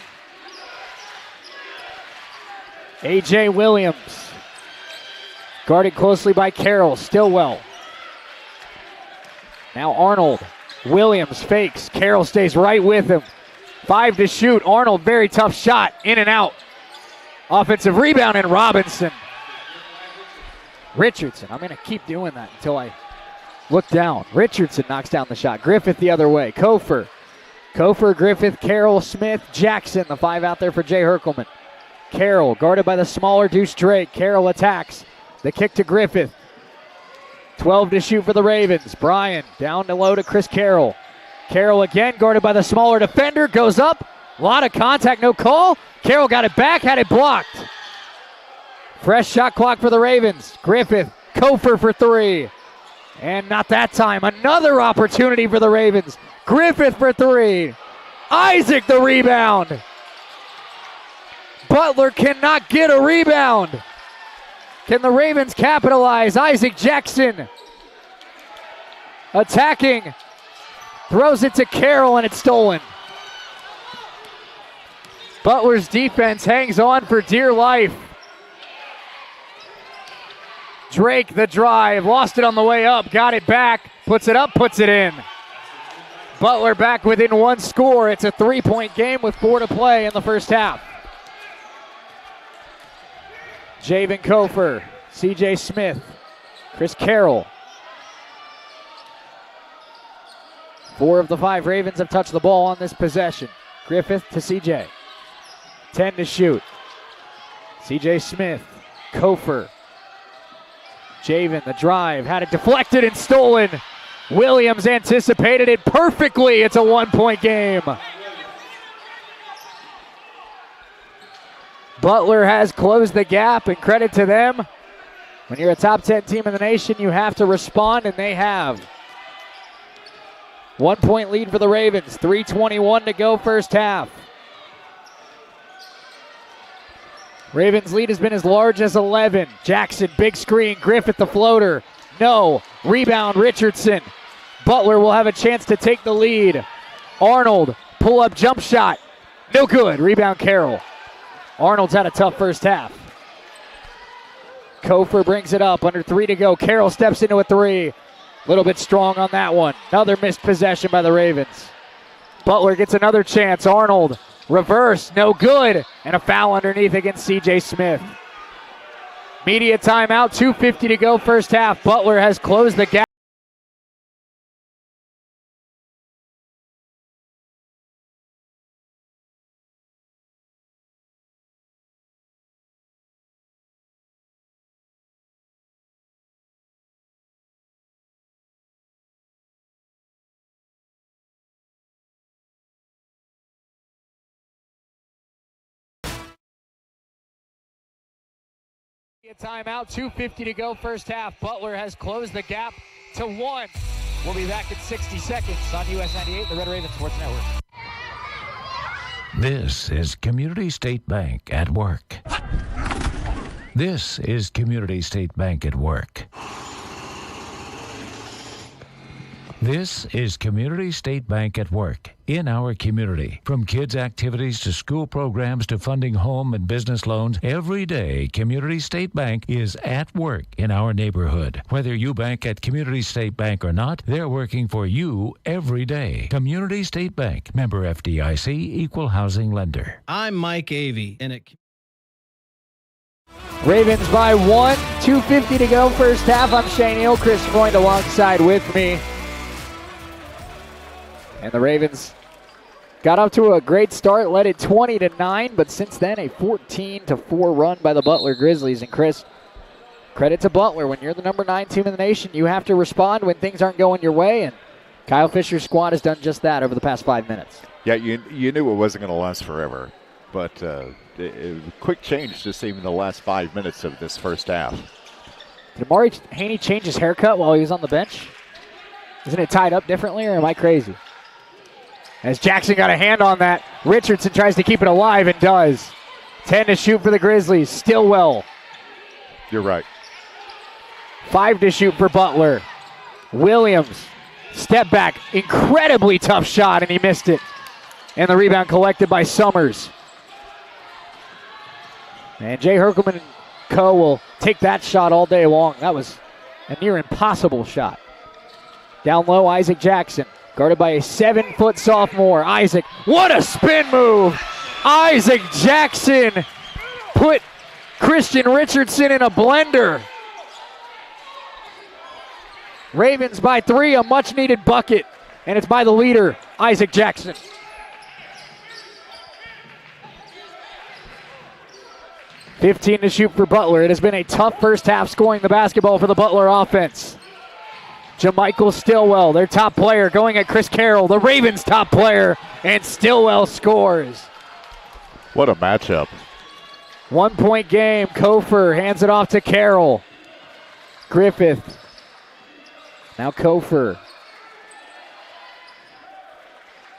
A.J. Williams, guarded closely by Carroll. Stillwell. Now Arnold. Williams fakes. Carroll stays right with him. 5 to shoot. Arnold, very tough shot. In and out. Offensive rebound, and Robinson. Richardson. I'm going to keep doing that until I look down. Richardson knocks down the shot. Griffith the other way. Kofer, Griffith, Carroll, Smith, Jackson. The 5 out there for Jay Herkelman. Carroll guarded by the smaller Deuce Drake. Carroll attacks. The kick to Griffith. 12 to shoot for the Ravens. Bryan down to low to Chris Carroll. Carroll again guarded by the smaller defender. Goes up. A lot of contact. No call. Carroll got it back. Had it blocked. Fresh shot clock for the Ravens. Griffith. Kofer for 3. And not that time. Another opportunity for the Ravens. Griffith for 3. Isaac the rebound. Butler cannot get a rebound. Can the Ravens capitalize? Isaac Jackson attacking. Throws it to Carroll, and it's stolen. Butler's defense hangs on for dear life. Drake the drive. Lost it on the way up. Got it back. Puts it up. Puts it in. Butler back within 1 score. It's a 3-point game with 4 to play in the first half. Javen Kofer, C.J. Smith, Chris Carroll. 4 of the 5 Ravens have touched the ball on this possession. Griffith to C.J. 10 to shoot. C.J. Smith, Kofer. Javen, the drive, had it deflected and stolen. Williams anticipated it perfectly. It's a 1-point game. Butler has closed the gap, and credit to them. When you're a top 10 team in the nation, you have to respond, and they have. 1 point lead for the Ravens. 3:21 to go first half. Ravens lead has been as large as 11. Jackson, big screen. Griffith, the floater. No. Rebound, Richardson. Butler will have a chance to take the lead. Arnold, pull-up jump shot. No good. Rebound, Carroll. Arnold's had a tough first half. Kofor brings it up. Under 3 to go. Carroll steps into a 3. A little bit strong on that one. Another missed possession by the Ravens. Butler gets another chance. Arnold, reverse, no good. And a foul underneath against CJ Smith. Media timeout, 2:50 to go first half. Butler has closed the gap. Timeout, 2:50 to go first half. Butler has closed the gap to 1. We'll be back in 60 seconds on US 98, the Red Raven Sports Network. This is Community State Bank at work. This is Community State Bank at work. This is Community State Bank at work in our community. From kids' activities to school programs to funding home and business loans, every day Community State Bank is at work in our neighborhood. Whether you bank at Community State Bank or not, they're working for you every day. Community State Bank, member FDIC, equal housing lender. I'm Mike Avey, and Ravens by 1, 2:50 to go first half. I'm Shane Hill, Chris Freund alongside with me. And the Ravens got off to a great start, led it 20-9, but since then a 14-4 run by the Butler Grizzlies. And Chris, credit to Butler. When you're the number 9 team in the nation, you have to respond when things aren't going your way, and Kyle Fisher's squad has done just that over the past 5 minutes. Yeah, you knew it wasn't going to last forever, but quick change just even the last 5 minutes of this first half. Did Amari Haney change his haircut while he was on the bench? Isn't it tied up differently, or am I crazy? As Jackson got a hand on that, Richardson tries to keep it alive and does. 10 to shoot for the Grizzlies. Stillwell. You're right. 5 to shoot for Butler. Williams, step back. Incredibly tough shot, and he missed it. And the rebound collected by Summers. And Jay Herkelman and co. will take that shot all day long. That was a near impossible shot. Down low, Isaac Jackson. Guarded by a 7-foot sophomore. Isaac, what a spin move! Isaac Jackson put Christian Richardson in a blender. Ravens by 3, a much-needed bucket. And it's by the leader, Isaac Jackson. $15 to shoot for Butler. It has been a tough first half scoring the basketball for the Butler offense. JaMychal Stillwell, their top player, going at Chris Carroll, the Ravens' top player, and Stillwell scores. What a matchup. 1 point game. Kofor hands it off to Carroll. Griffith. Now Kofor.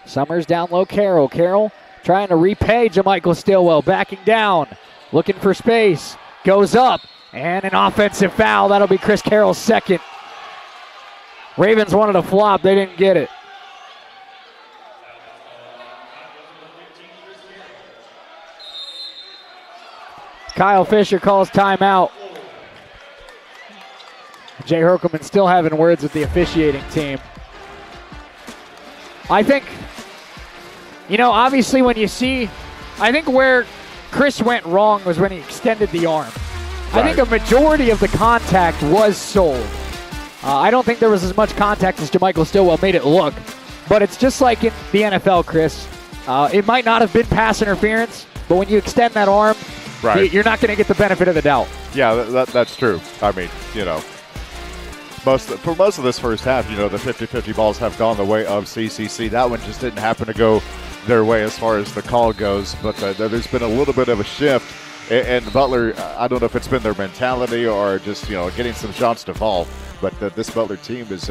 Summers down low, Carroll. Carroll trying to repay JaMychal Stillwell, backing down, looking for space, goes up, and an offensive foul. That'll be Chris Carroll's second. Ravens wanted a flop. They didn't get it. Kyle Fisher calls timeout. Jay Herkelman still having words with the officiating team. I think, obviously when you see, I think where Chris went wrong was when he extended the arm. Right. I think a majority of the contact was sold. I don't think there was as much contact as JaMychal Stillwell made it look. But it's just like in the NFL, Chris. It might not have been pass interference, but when you extend that arm, right, you're not going to get the benefit of the doubt. Yeah, that's true. I mean, for most of this first half, the 50-50 balls have gone the way of CCC. That one just didn't happen to go their way as far as the call goes. But there's been a little bit of a shift. And Butler, I don't know if it's been their mentality or just, getting some shots to fall. But this Butler team is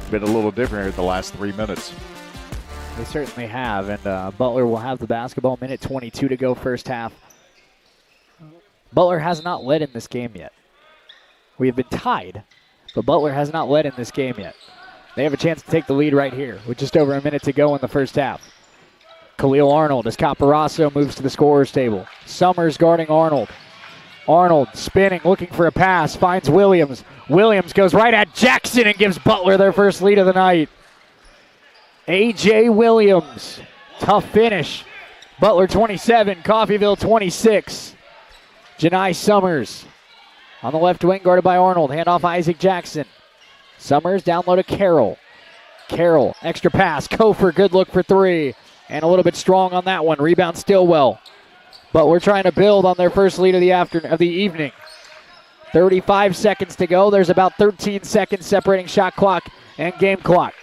been a little different here the last 3 minutes. They certainly have, and Butler will have the basketball. Minute 22 to go, first half. Butler has not led in this game yet. We have been tied, but Butler has not led in this game yet. They have a chance to take the lead right here with just over a minute to go in the first half. Khalil Arnold as Caparasso moves to the scorer's table. Summers guarding Arnold. Arnold spinning, looking for a pass, finds Williams. Williams goes right at Jackson and gives Butler their first lead of the night. A.J. Williams, tough finish. Butler 27, Coffeyville 26. Janai Summers on the left wing, guarded by Arnold. Handoff Isaac Jackson. Summers down low to Carroll. Carroll, extra pass. Kofor, good look for three. And a little bit strong on that one. Rebound Stillwell. But we're trying to build on their first lead of the evening. 35 seconds to go. There's about 13 seconds separating shot clock and game clock.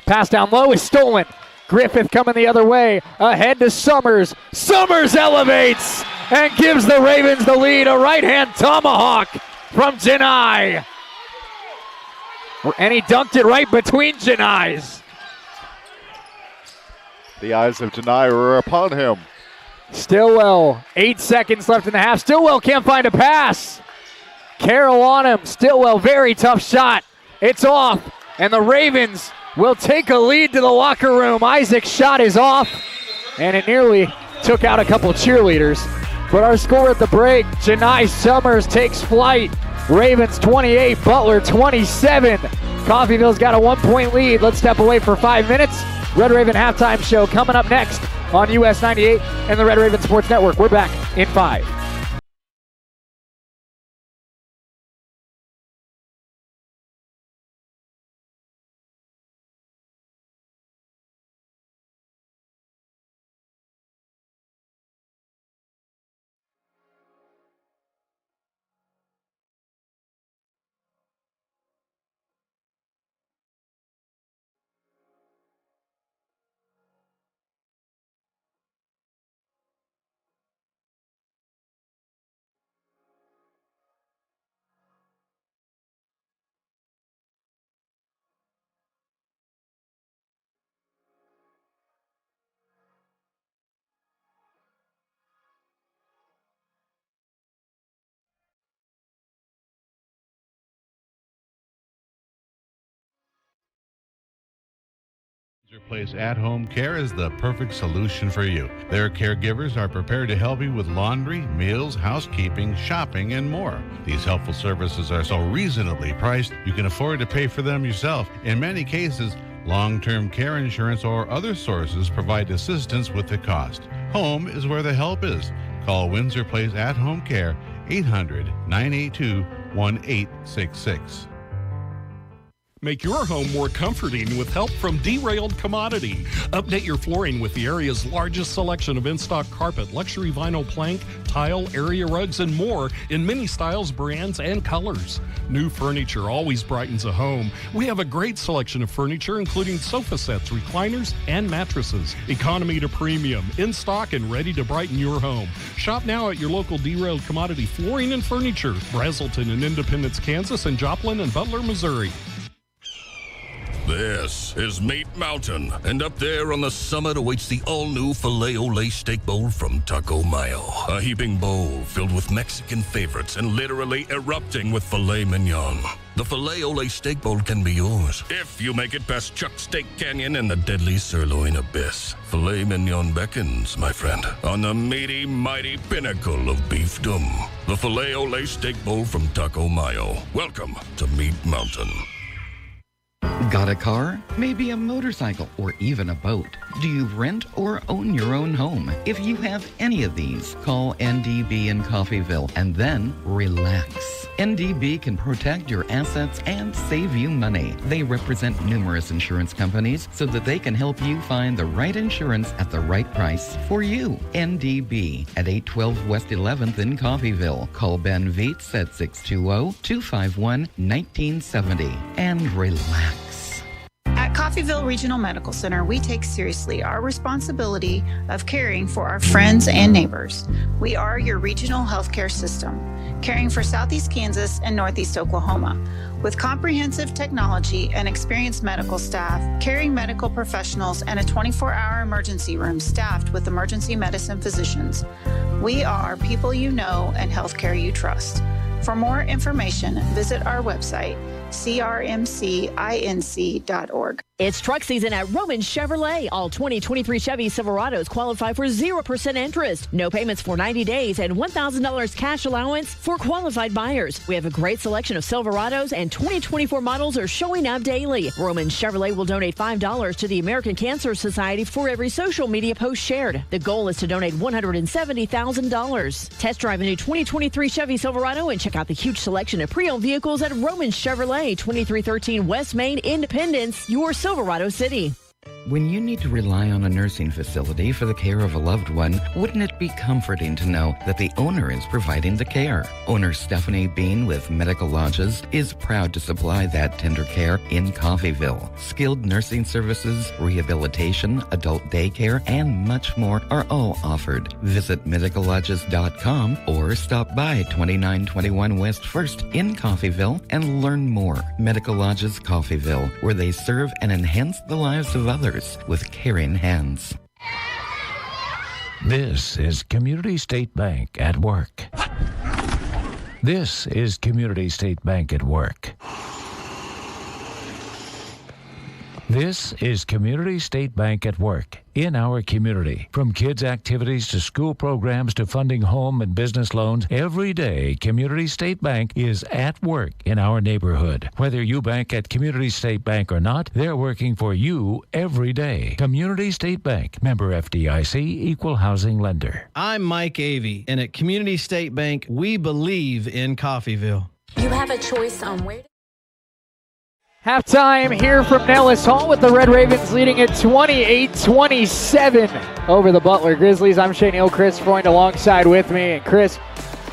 Pass down low is stolen. Griffith coming the other way. Ahead to Summers. Summers elevates and gives the Ravens the lead. A right-hand tomahawk from Janai. And he dunked it right between Janai's. The eyes of Janai were upon him. Stillwell, 8 seconds left in the half. Stillwell can't find a pass. Carroll on him. Stillwell, very tough shot. It's off, and the Ravens will take a lead to the locker room. Isaac's shot is off, and it nearly took out a couple cheerleaders. But our score at the break, Janai Summers takes flight. Ravens 28, Butler 27. Coffeyville's got a 1-point lead. Let's step away for 5 minutes. Red Raven halftime show coming up next on US 98 and the Red Raven Sports Network. We're back in 5. Windsor Place at-home care is the perfect solution for you. Their caregivers are prepared to help you with laundry, meals, housekeeping, shopping, and more. These helpful services are so reasonably priced, you can afford to pay for them yourself. In many cases, long-term care insurance or other sources provide assistance with the cost. Home is where the help is. Call Windsor Place at-home care, 800-982-1866. Make your home more comforting with help from Derailed Commodity. Update your flooring with the area's largest selection of in-stock carpet, luxury vinyl plank, tile, area rugs, and more in many styles, brands, and colors. New furniture always brightens a home. We have a great selection of furniture, including sofa sets, recliners, and mattresses. Economy to premium, in stock and ready to brighten your home. Shop now at your local Derailed Commodity Flooring and Furniture, Brazelton in Independence, Kansas, and Joplin and Butler, Missouri. This is Meat Mountain, and up there on the summit awaits the all-new Filet-O-Lay Steak Bowl from Taco Mayo. A heaping bowl filled with Mexican favorites and literally erupting with filet mignon. The Filet-O-Lay Steak Bowl can be yours if you make it past Chuck's Steak Canyon and the deadly sirloin abyss. Filet mignon beckons, my friend, on the meaty, mighty pinnacle of beefdom. The Filet-O-Lay Steak Bowl from Taco Mayo. Welcome to Meat Mountain. Got a car? Maybe a motorcycle or even a boat? Do you rent or own your own home? If you have any of these, call NDB in Coffeyville and then relax. NDB can protect your assets and save you money. They represent numerous insurance companies so that they can help you find the right insurance at the right price for you. NDB at 812 West 11th in Coffeyville. Call Ben Vietz at 620-251-1970 and relax. At Coffeyville Regional Medical Center, we take seriously our responsibility of caring for our friends and neighbors. We are your regional healthcare system, caring for Southeast Kansas and Northeast Oklahoma. With comprehensive technology and experienced medical staff, caring medical professionals, and a 24-hour emergency room staffed with emergency medicine physicians, we are people you know and healthcare you trust. For more information, visit our website, crmcinc.org. It's truck season at Roman Chevrolet. All 2023 Chevy Silverados qualify for 0% interest. No payments for 90 days and $1,000 cash allowance for qualified buyers. We have a great selection of Silverados and 2024 models are showing up daily. Roman Chevrolet will donate $5 to the American Cancer Society for every social media post shared. The goal is to donate $170,000. Test drive a new 2023 Chevy Silverado and check out the huge selection of pre-owned vehicles at Roman Chevrolet, 2313 West Main, Independence, your Silverado City. When you need to rely on a nursing facility for the care of a loved one, wouldn't it be comforting to know that the owner is providing the care? Owner Stephanie Bean with Medical Lodges is proud to supply that tender care in Coffeyville. Skilled nursing services, rehabilitation, adult daycare, and much more are all offered. Visit medicallodges.com or stop by 2921 West 1st in Coffeyville and learn more. Medical Lodges Coffeyville, where they serve and enhance the lives of others with caring hands. This is Community State Bank at work. This is Community State Bank at work. This is Community State Bank at work in our community. From kids' activities to school programs to funding home and business loans, every day Community State Bank is at work in our neighborhood. Whether you bank at Community State Bank or not, they're working for you every day. Community State Bank, member FDIC, equal housing lender. I'm Mike Avey, and at Community State Bank, we believe in Coffeyville. You have a choice on where to... Halftime here from Nellis Hall with the Red Ravens leading at 28-27 over the Butler Grizzlies. I'm Shane Hill, Chris Freund alongside with me. And Chris,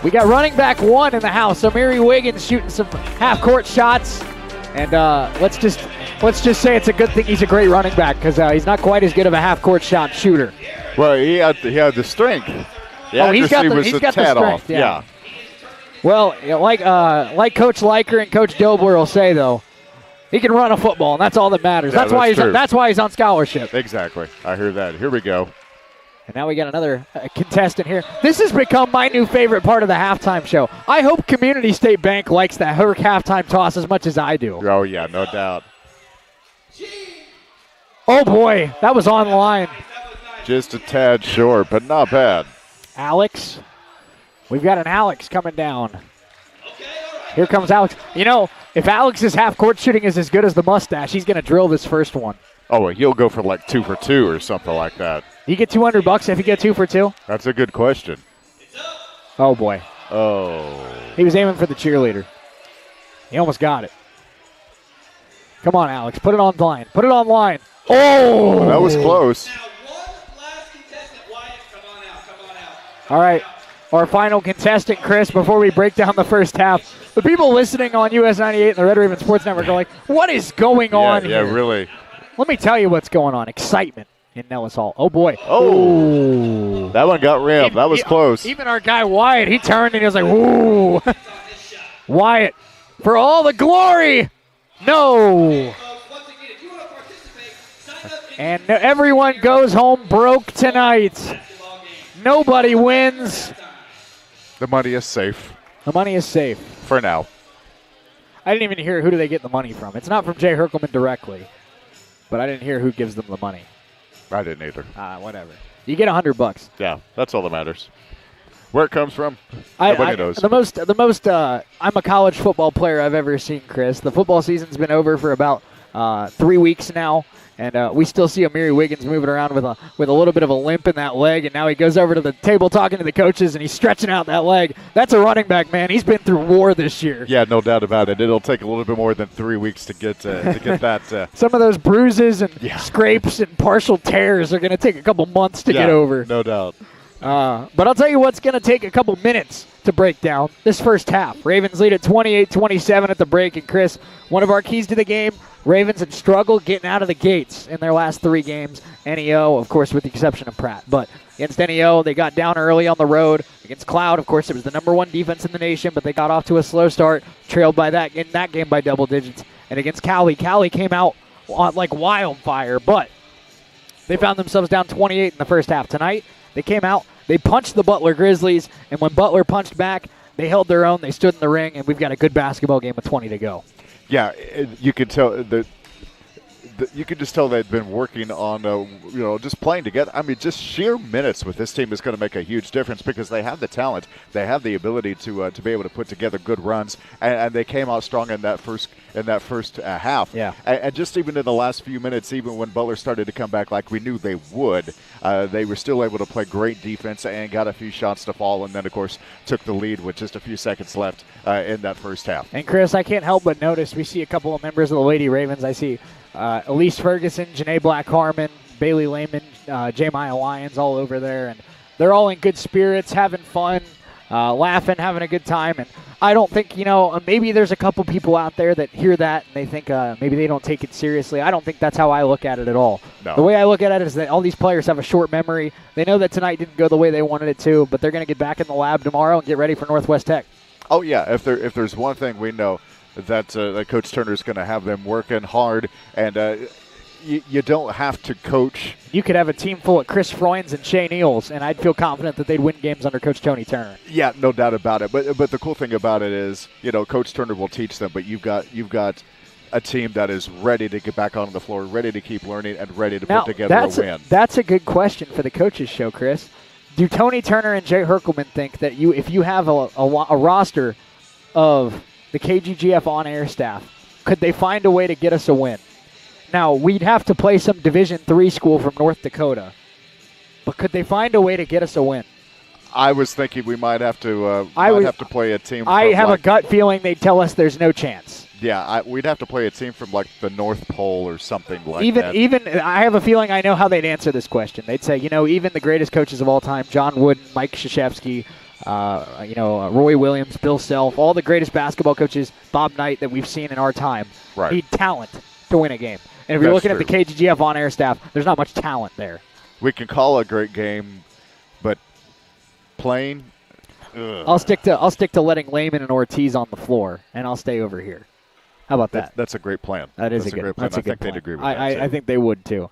we got running back one in the house. So Amiri Wiggins shooting some half-court shots. And let's just say it's a good thing he's a great running back because he's not quite as good of a half-court shot shooter. Well, he had the strength. He's got the strength. Yeah. Well, like Coach Liker and Coach Dobler will say, though, he can run a football, and that's all that matters. Yeah, that's why he's on scholarship. Exactly. I hear that. Here we go. And now we got another contestant here. This has become my new favorite part of the halftime show. I hope Community State Bank likes that her halftime toss as much as I do. Oh, yeah, no doubt. Oh, boy, that was on line. Just a tad short, but not bad. Alex. We've got an Alex coming down. Here comes Alex. You know, if Alex's half-court shooting is as good as the mustache, he's going to drill this first one. Oh, well, he'll go for like 2 for 2 or something like that. You get $200 if you get 2 for 2? That's a good question. Oh, boy. Oh. He was aiming for the cheerleader. He almost got it. Come on, Alex. Put it on line. Put it on line. Oh! That was close. All right. Our final contestant, Chris, before we break down the first half. The people listening on US 98 and the Red Raven Sports Network are like, what is going on here? Yeah, really. Let me tell you what's going on. Excitement in Nellis Hall. Oh, boy. Oh. That one got rimmed. That was close. Even our guy Wyatt, he turned and he was like, woo. Wyatt, for all the glory. No. And everyone goes home broke tonight. Nobody wins. The money is safe. The money is safe. For now. I didn't even hear who do they get the money from. It's not from Jay Herkelman directly. But I didn't hear who gives them the money. I didn't either. Whatever. You get $100. Yeah, that's all that matters. Where it comes from, nobody knows. The most. I'm a college football player I've ever seen, Chris. The football season's been over for about 3 weeks now. And we still see Amiri Wiggins moving around with a little bit of a limp in that leg, and now he goes over to the table talking to the coaches, and he's stretching out that leg. That's a running back, man. He's been through war this year. Yeah, no doubt about it. It'll take a little bit more than 3 weeks to get that. Some of those bruises and scrapes and partial tears are going to take a couple months to get over. No doubt. But I'll tell you what's going to take a couple minutes to break down this first half. Ravens lead at 28-27 at the break. And, Chris, one of our keys to the game, Ravens had struggled getting out of the gates in their last 3 games. NEO, of course, with the exception of Pratt. But against NEO, they got down early on the road. Against Cloud, of course, it was the number 1 defense in the nation, but they got off to a slow start, trailed by that in that game by double digits. And against Cali came out like wildfire, but they found themselves down 28 in the first half. Tonight, they came out, they punched the Butler Grizzlies, and when Butler punched back, they held their own, they stood in the ring, and we've got a good basketball game with 20 to go. Yeah, you could tell you could just tell they'd been working on, just playing together. I mean, just sheer minutes with this team is going to make a huge difference because they have the talent, they have the ability to be able to put together good runs, and they came out strong in that first half. Yeah, and just even in the last few minutes, even when Butler started to come back like we knew they would, they were still able to play great defense and got a few shots to fall, and then of course took the lead with just a few seconds left in that first half. And Chris, I can't help but notice we see a couple of members of the Lady Ravens. I see Elise Ferguson, Janae Black-Harmon, Bailey Lehman, J-Maya Lyons all over there, and they're all in good spirits, having fun, laughing, having a good time. And I don't think, maybe there's a couple people out there that hear that and they think maybe they don't take it seriously. I don't think that's how I look at it at all. No. The way I look at it is that all these players have a short memory. They know that tonight didn't go the way they wanted it to, but they're going to get back in the lab tomorrow and get ready for Northwest Tech. Oh, yeah, if there's one thing we know, that Coach Turner is going to have them working hard, and you don't have to coach. You could have a team full of Chris Freunds and Shane Eels, and I'd feel confident that they'd win games under Coach Tony Turner. Yeah, no doubt about it. But the cool thing about it is, Coach Turner will teach them, but you've got a team that is ready to get back on the floor, ready to keep learning, and ready to put together a win. That's a good question for the coaches show, Chris. Do Tony Turner and Jay Herkelman think that if you have a roster of the KGGF on-air staff, could they find a way to get us a win? Now, we'd have to play some Division III school from North Dakota, but could they find a way to get us a win? I was thinking we might have to play a team. I have a gut feeling they'd tell us there's no chance. Yeah, we'd have to play a team from like the North Pole or something like that. Even I have a feeling I know how they'd answer this question. They'd say, even the greatest coaches of all time, John Wooden, Mike Krzyzewski, Roy Williams, Bill Self, all the greatest basketball coaches, Bob Knight, that we've seen in our time, need talent to win a game. And if you're looking at the KGGF on-air staff, there's not much talent there. We can call a great game, but playing. I'll stick to letting Lehman and Ortiz on the floor, and I'll stay over here. How about that? That's a great plan. That's a great plan. I think they'd agree with that. I think they would too.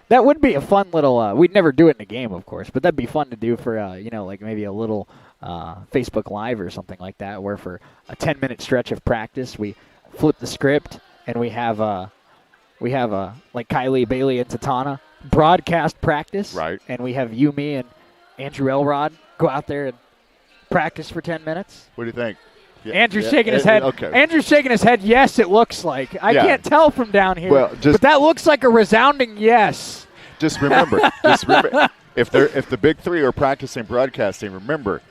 That would be a fun little. We'd never do it in a game, of course, but that'd be fun to do for like maybe a little Facebook Live or something like that, where for a 10-minute stretch of practice we flip the script and we have like Kylie, Bailey, and Tatana broadcast practice, right? And we have you, me, and Andrew Elrod go out there and practice for 10 minutes. What do you think? Yeah, Andrew's shaking his head. Okay. Andrew's shaking his head. Yes, it looks like. I can't tell from down here, but that looks like a resounding yes. Just remember, if the big three are practicing broadcasting, remember,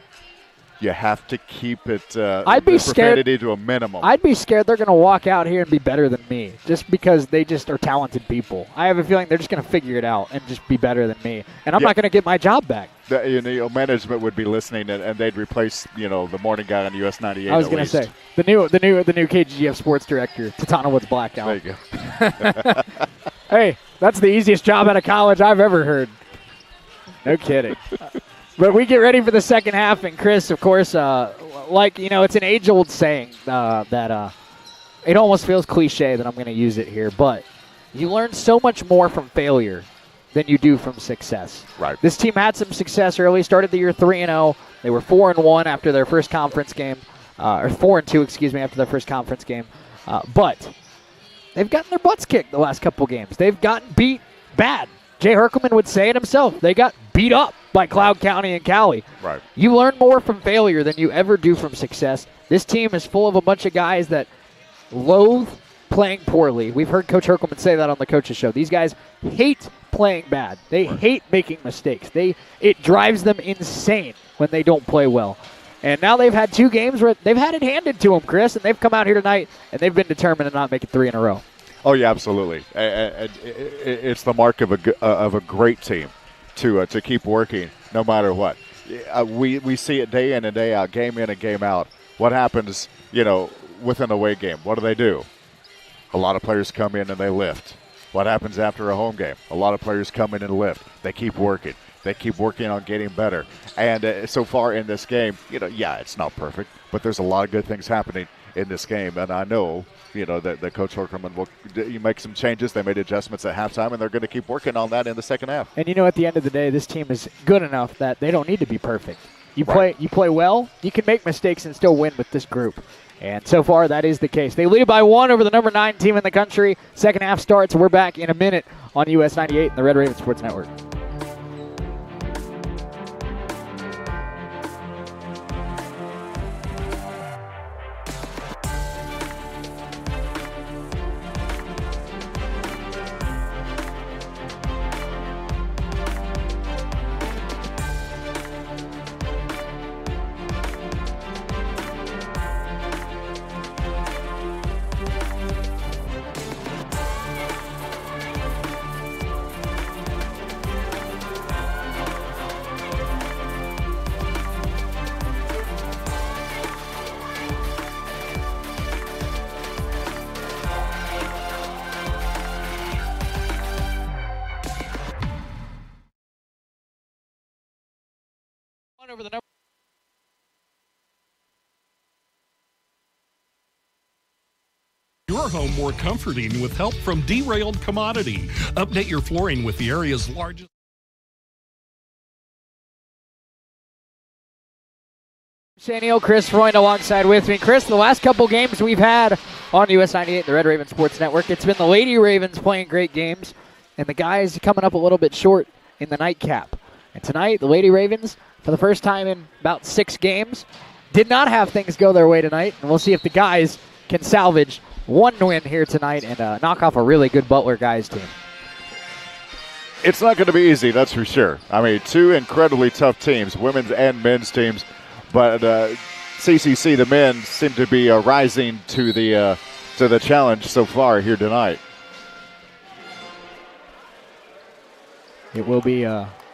you have to keep it. I'd be scared to a minimum. I'd be scared they're going to walk out here and be better than me, just because they just are talented people. I have a feeling they're just going to figure it out and just be better than me, and I'm not going to get my job back. Management would be listening, and they'd replace the morning guy on US 98. I was going to say the new KGGF sports director, Tatana Woods Blackdown. There you go. Hey, that's the easiest job out of college I've ever heard. No kidding. But we get ready for the second half, and Chris, of course, it's an age-old saying that it almost feels cliche that I'm going to use it here, but you learn so much more from failure than you do from success. Right. This team had some success early, started the year 3-0. They were 4-1 after their first conference game, or 4-2, after their first conference game. But they've gotten their butts kicked the last couple games. They've gotten beat bad. Jay Herkelman would say it himself. They got beat up by Cloud County and Cali. Right. You learn more from failure than you ever do from success. This team is full of a bunch of guys that loathe playing poorly. We've heard Coach Herkelman say that on the Coaches Show. These guys hate playing bad. They hate making mistakes. It drives them insane when they don't play well. And now they've had 2 games where they've had it handed to them, Chris, and they've come out here tonight, and they've been determined to not make it 3 in a row. Oh, yeah, absolutely. It's the mark of a great team. to keep working no matter what. We see it day in and day out, game in and game out. What happens, with an away game? What do? A lot of players come in and they lift. What happens after a home game? A lot of players come in and lift. They keep working. They keep working on getting better. And so far in this game, it's not perfect, but there's a lot of good things happening in this game. And I know, that Coach Horkerman will make some changes. They made adjustments at halftime, and they're going to keep working on that in the second half. And at the end of the day, this team is good enough that they don't need to be perfect. You play well, you can make mistakes and still win with this group. And so far, that is the case. They lead by 1 over the number 9 team in the country. Second half starts. We're back in a minute on US 98 and the Red Raven Sports Network. Over the number. Your home more comforting with help from Derailed Commodity. Update your flooring with the area's largest. Shaniel, Chris Freund alongside with me. Chris, the last couple games we've had on US 98, the Red Raven Sports Network, it's been the Lady Ravens playing great games, and the guys coming up a little bit short in the nightcap. And tonight, the Lady Ravens, for the first time in about 6 games, did not have things go their way tonight. And we'll see if the guys can salvage one win here tonight and knock off a really good Butler guys team. It's not going to be easy, that's for sure. I mean, 2 incredibly tough teams, women's and men's teams. But CCC, the men, seem to be rising to the challenge so far here tonight. It will be...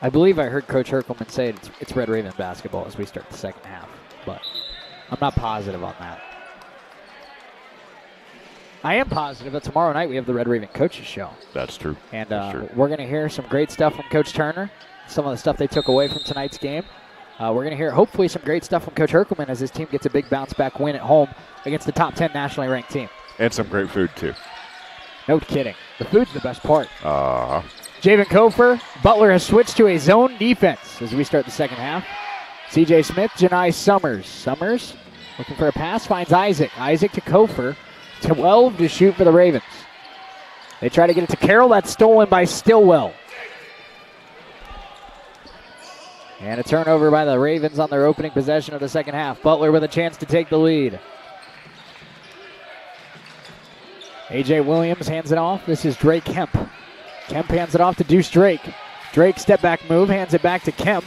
I believe I heard Coach Herkelman say it's Red Raven basketball as we start the second half, but I'm not positive on that. I am positive that tomorrow night we have the Red Raven Coaches Show. That's true. And we're going to hear some great stuff from Coach Turner, some of the stuff they took away from tonight's game. We're going to hear hopefully some great stuff from Coach Herkelman as his team gets a big bounce-back win at home against the top 10 nationally ranked team. And some great food, too. No kidding. The food's the best part. Uh-huh. Javen Kofer, Butler has switched to a zone defense as we start the second half. CJ Smith, Janai Summers. Summers looking for a pass, finds Isaac. Isaac to Kofer. 12 to shoot for the Ravens. They try to get it to Carroll. That's stolen by Stillwell. And a turnover by the Ravens on their opening possession of the second half. Butler with a chance to take the lead. A.J. Williams hands it off. This is Drake Kemp. Kemp hands it off to Deuce Drake. Drake step back move, hands it back to Kemp.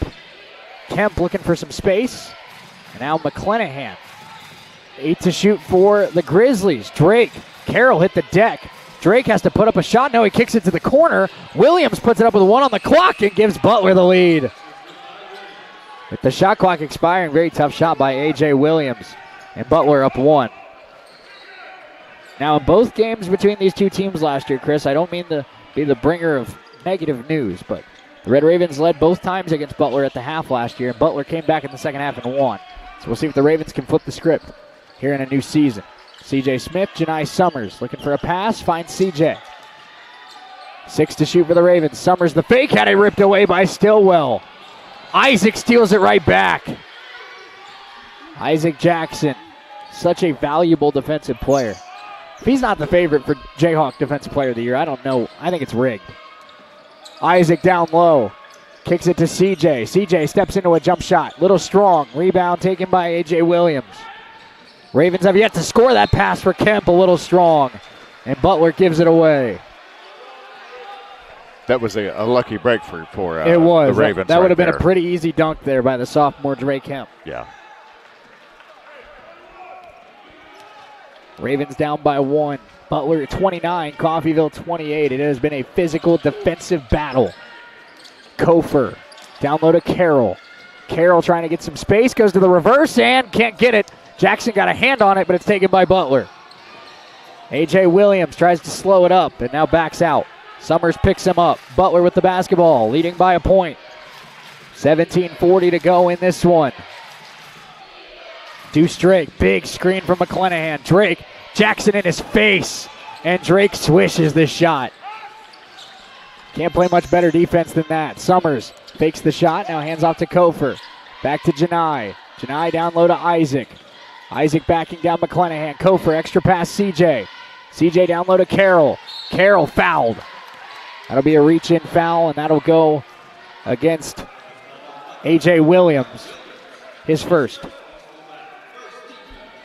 Kemp looking for some space. And now McClanahan. 8 to shoot for the Grizzlies. Drake. Carroll hit the deck. Drake has to put up a shot. No, he kicks it to the corner. Williams puts it up with 1 on the clock and gives Butler the lead. With the shot clock expiring, very tough shot by A.J. Williams. And Butler up 1. Now, in both games between these two teams last year, Chris, I don't mean to be the bringer of negative news, but the Red Ravens led both times against Butler at the half last year, and Butler came back in the second half and won. So we'll see if the Ravens can flip the script here in a new season. C.J. Smith, Janai Summers looking for a pass, finds C.J. 6 to shoot for the Ravens. Summers the fake, had it ripped away by Stillwell. Isaac steals it right back. Isaac Jackson, such a valuable defensive player. If he's not the favorite for Jayhawk Defensive Player of the Year, I don't know. I think it's rigged. Isaac down low. Kicks it to CJ. CJ steps into a jump shot. Little strong. Rebound taken by A.J. Williams. Ravens have yet to score that pass for Kemp. A little strong. And Butler gives it away. That was a lucky break for it was. The Ravens. That would have been there. A pretty easy dunk there by the sophomore Drake Kemp. Yeah. Ravens down by 1. Butler 29, Coffeyville 28. It has been a physical defensive battle Kofer. Down low to Carroll. Carroll trying to get some space, goes to the reverse and can't get it. Jackson got a hand on it, but it's taken by Butler. A.J. Williams tries to slow it up and now backs out. Summers picks him up. Butler with the basketball, leading by a point. 17:40 to go in this one. Deuce Drake, big screen from McClanahan. Drake, Jackson in his face, and Drake swishes this shot. Can't play much better defense than that. Summers fakes the shot, now hands off to Kofer. Back to Janai. Janai down low to Isaac. Isaac backing down McClanahan. Kofer, extra pass CJ. CJ down low to Carroll. Carroll fouled. That'll be a reach-in foul, and that'll go against A.J. Williams, his first.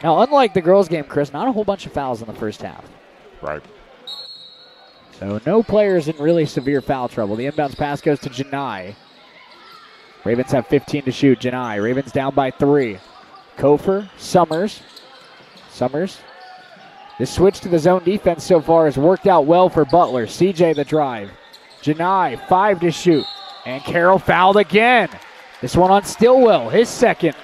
Now, unlike the girls' game, Chris, not a whole bunch of fouls in the first half. Right. So no players in really severe foul trouble. The inbounds pass goes to Janai. Ravens have 15 to shoot. Janai. Ravens down by 3. Kofer, Summers. Summers. This switch to the zone defense so far has worked out well for Butler. CJ the drive. Janai, 5 to shoot. And Carroll fouled again. This one on Stillwell, his second.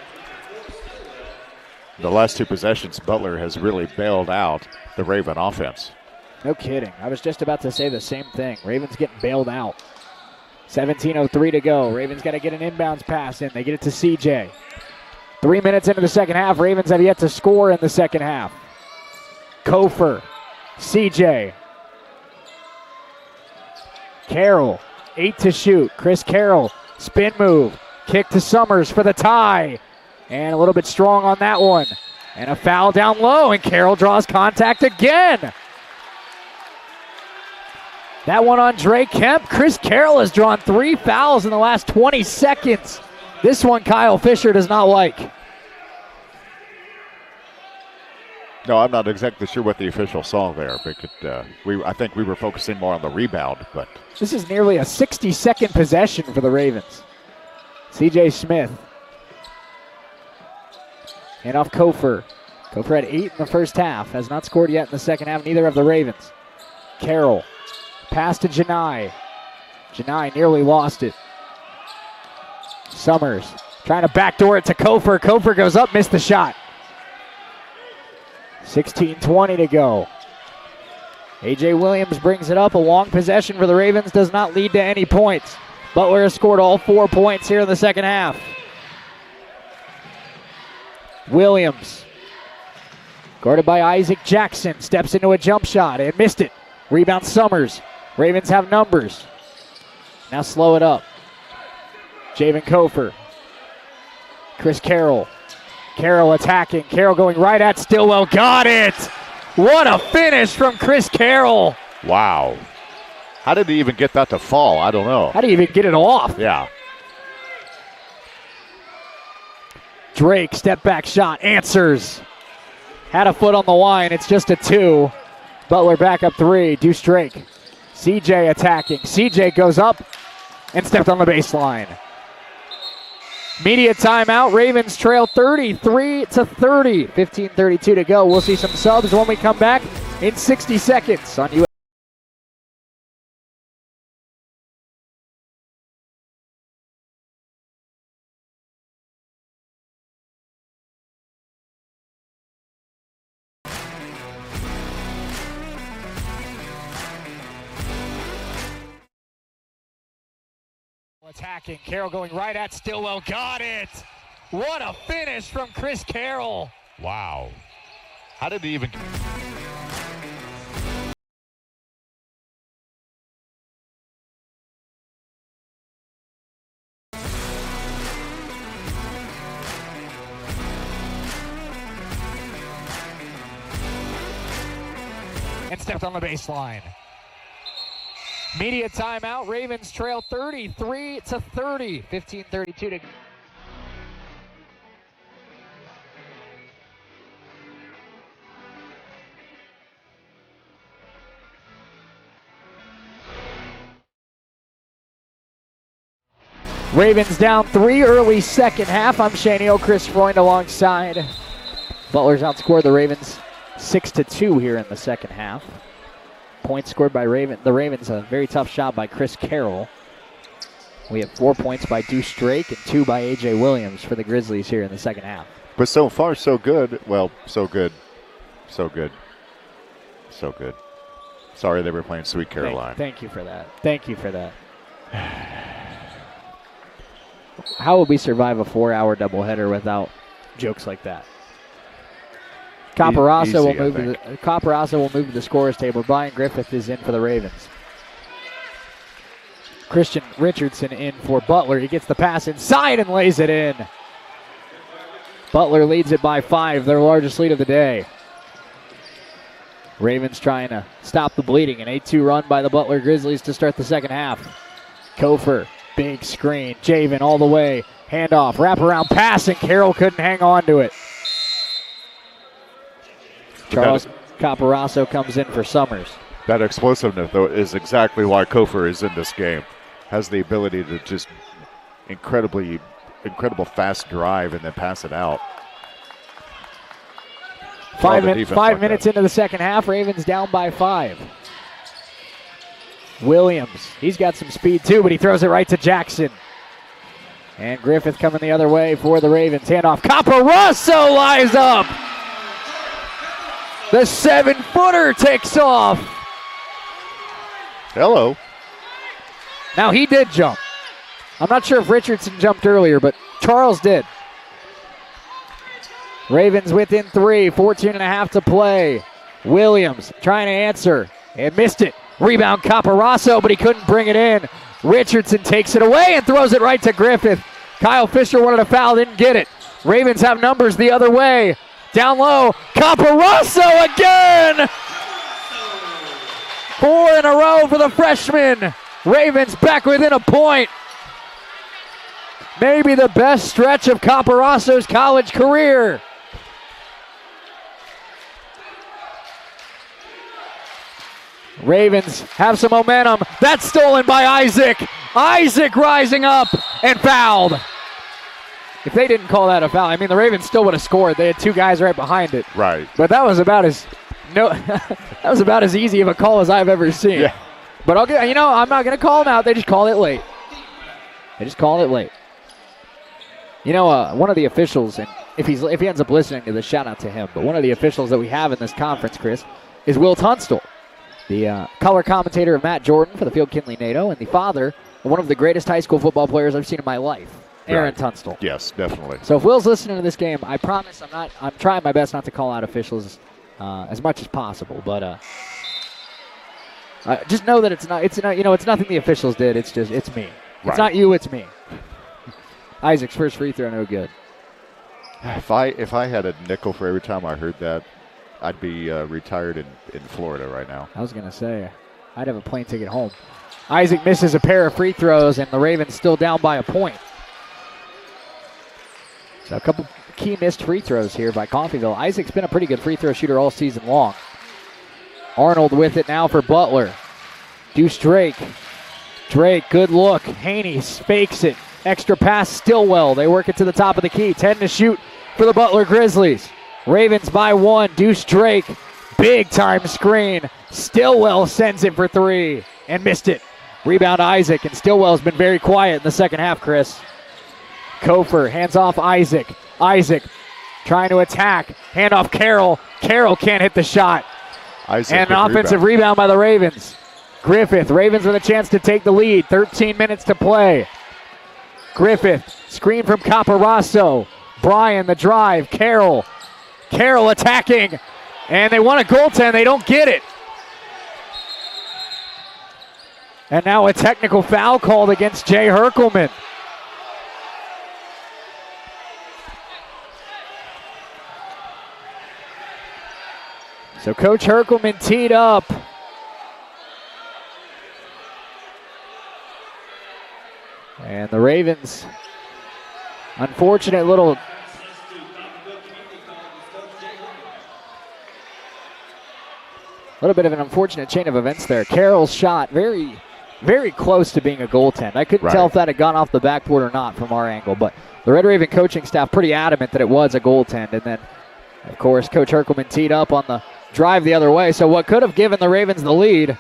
The last 2 possessions, Butler has really bailed out the Raven offense. No kidding. I was just about to say the same thing. Ravens getting bailed out. 17:03 to go. Ravens got to get an inbounds pass in. They get it to CJ. 3 minutes into the second half. Ravens have yet to score in the second half. Kofer, CJ. Carroll, 8 to shoot. Chris Carroll, spin move. Kick to Summers for the tie. And a little bit strong on that one. And a foul down low, and Carroll draws contact again. That one on Drake Kemp. Chris Carroll has drawn 3 fouls in the last 20 seconds. This one Kyle Fisher does not like. No, I'm not exactly sure what the official saw there. I think we were focusing more on the rebound, but this is nearly a 60-second possession for the Ravens. C.J. Smith. And off Kofer. Kofer had 8 in the first half. Has not scored yet in the second half. Neither have the Ravens. Carroll. Pass to Janai. Janai nearly lost it. Summers trying to backdoor it to Kofer. Kofer goes up, missed the shot. 16:20 to go. A.J. Williams brings it up. A long possession for the Ravens does not lead to any points. Butler has scored all 4 points here in the second half. Williams, guarded by Isaac Jackson, steps into a jump shot and missed it. Rebound Summers. Ravens have numbers. Now slow it up. Javen Kofer. Chris Carroll. Carroll attacking. Carroll going right at Stillwell. Got it! What a finish from Chris Carroll. Wow. How did he even get that to fall? I don't know. How do you even get it off? Yeah. Drake, step back shot, answers. Had a foot on the line, it's just a 2. Butler back up 3, Deuce Drake. CJ attacking. CJ goes up and stepped on the baseline. Media timeout. Ravens trail 33-30. 15:32 to go. We'll see some subs when we come back in 60 seconds on US. Attacking. Carroll going right at Stillwell. Got it! What a finish from Chris Carroll. Wow. How did he even... And stepped on the baseline. Media timeout. Ravens trail 33-30. 15:32 to go. Ravens down 3 early second half. I'm Shane Chris Freund alongside. Butler's outscored the Ravens 6-2 here in the second half. Points scored by the Ravens, a very tough shot by Chris Carroll. We have 4 points by Deuce Drake and 2 by A.J. Williams for the Grizzlies here in the second half. But so far, so good. Well, so good. So good. So good. Sorry they were playing Sweet Caroline. Thank you for that. Thank you for that. How would we survive a 4-hour doubleheader without jokes like that? Caparazzo will move to the scorer's table. Brian Griffith is in for the Ravens. Christian Richardson in for Butler. He gets the pass inside and lays it in. Butler leads it by 5, their largest lead of the day. Ravens trying to stop the bleeding. An 8-2 run by the Butler Grizzlies to start the second half. Kofor, big screen. Javen all the way. Handoff, wraparound pass, and Carroll couldn't hang on to it. Charles Caparazzo comes in for Summers. That explosiveness, though, is exactly why Kofor is in this game. Has the ability to just incredible fast drive and then pass it out. 5 minutes into the second half, Ravens down by 5. Williams, he's got some speed too, but he throws it right to Jackson. And Griffith coming the other way for the Ravens. Handoff, Caparazzo lies up. The 7-footer takes off. Hello. Now he did jump. I'm not sure if Richardson jumped earlier, but Charles did. Ravens within 3, 14.5 to play. Williams trying to answer and missed it. Rebound Caparazzo, but he couldn't bring it in. Richardson takes it away and throws it right to Griffith. Kyle Fisher wanted a foul, didn't get it. Ravens have numbers the other way. Down low, Caparazzo again! 4 in a row for the freshman. Ravens back within a point. Maybe the best stretch of Caparazzo's college career. Ravens have some momentum. That's stolen by Isaac. Isaac rising up and fouled. If they didn't call that a foul, I mean, the Ravens still would have scored. They had 2 guys right behind it. Right. But that was about as easy of a call as I've ever seen. Yeah. But I'm not going to call them out. They just called it late. One of the officials, and if he ends up listening to this, shout out to him. But one of the officials that we have in this conference, Chris, is Will Tunstall, the color commentator of Matt Jordan for the Field Kinley NATO, and the father of one of the greatest high school football players I've seen in my life, Aaron Tunstall. Yes, definitely. So if Will's listening to this game, I promise I'm trying my best not to call out officials as much as possible. But just know that it's nothing the officials did. It's me. Right. It's not you. It's me. Isaac's first free throw, no good. If I had a nickel for every time I heard that, I'd be retired in Florida right now. I was going to say, I'd have a plane ticket home. Isaac misses a pair of free throws, and the Ravens still down by a point. So a couple key missed free throws here by Coffeyville. Isaac's been a pretty good free throw shooter all season long. Arnold with it now for Butler. Deuce Drake. Drake, good look. Haney fakes it. Extra pass, Stillwell. They work it to the top of the key. 10 to shoot for the Butler Grizzlies. Ravens by 1. Deuce Drake, big time screen. Stillwell sends it for 3 and missed it. Rebound Isaac, and Stillwell's been very quiet in the second half, Chris. Kofor hands off Isaac. Isaac trying to attack. Hand off Carroll. Carroll can't hit the shot. Isaac and an offensive rebound by the Ravens. Griffith, Ravens with a chance to take the lead. 13 minutes to play. Griffith, screen from Caparazzo. Bryan, the drive. Carroll attacking. And they want a goaltend. They don't get it. And now a technical foul called against Jay Herkelman. So Coach Herkelman teed up. And the Ravens, unfortunate little bit of an unfortunate chain of events there. Carroll's shot, very, very close to being a goaltend. I couldn't tell if that had gone off the backboard or not from our angle, but the Red Raven coaching staff pretty adamant that it was a goaltend. And then, of course, Coach Herkelman teed up on the drive the other way. So what could have given the Ravens the lead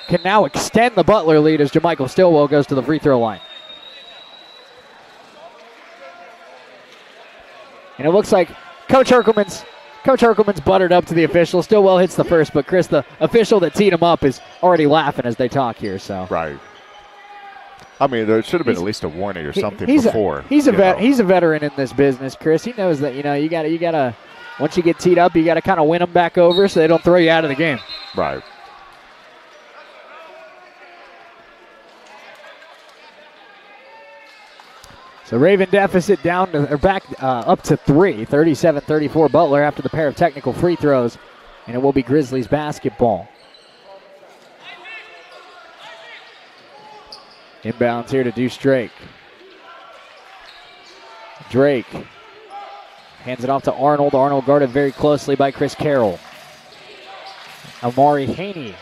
can now extend the Butler lead as Jermichael Stillwell goes to the free throw line. And it looks like Coach Herkelman's buttered up to the official. Stillwell hits the first, but Chris, the official that teed him up, is already laughing as they talk here. So right. I mean, there should have been at least a warning or something before. He's a veteran in this business, Chris. He knows that you gotta once you get teed up, you gotta kind of win them back over so they don't throw you out of the game. Right. So Raven deficit back up to 3, 37-34 Butler after the pair of technical free throws, and it will be Grizzlies basketball. Inbounds here to Deuce Drake. Drake hands it off to Arnold. Arnold guarded very closely by Chris Carroll. Amari Haney.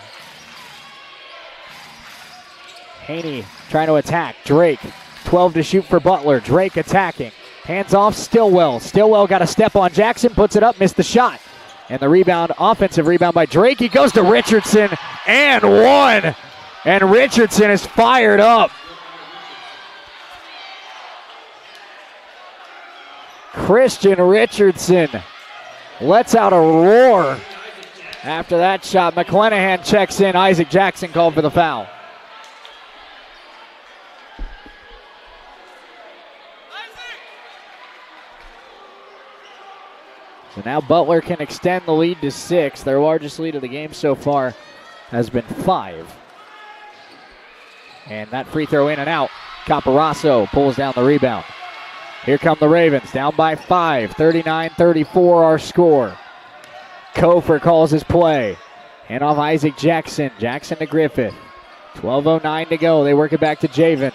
Haney trying to attack. Drake. 12 to shoot for Butler. Drake attacking. Hands off Stillwell. Stillwell got a step on Jackson. Puts it up. Missed the shot. And the rebound, offensive rebound by Drake. He goes to Richardson and one. And Richardson is fired up. Christian Richardson lets out a roar after that shot. McClanahan checks in. Isaac Jackson called for the foul. So now Butler can extend the lead to 6. Their largest lead of the game so far has been 5. And that free throw in and out. Caparasso pulls down the rebound. Here come the Ravens, down by 5. 39-34 our score. Kofor calls his play. Hand off Isaac Jackson. Jackson to Griffith. 12:09 to go. They work it back to Javen.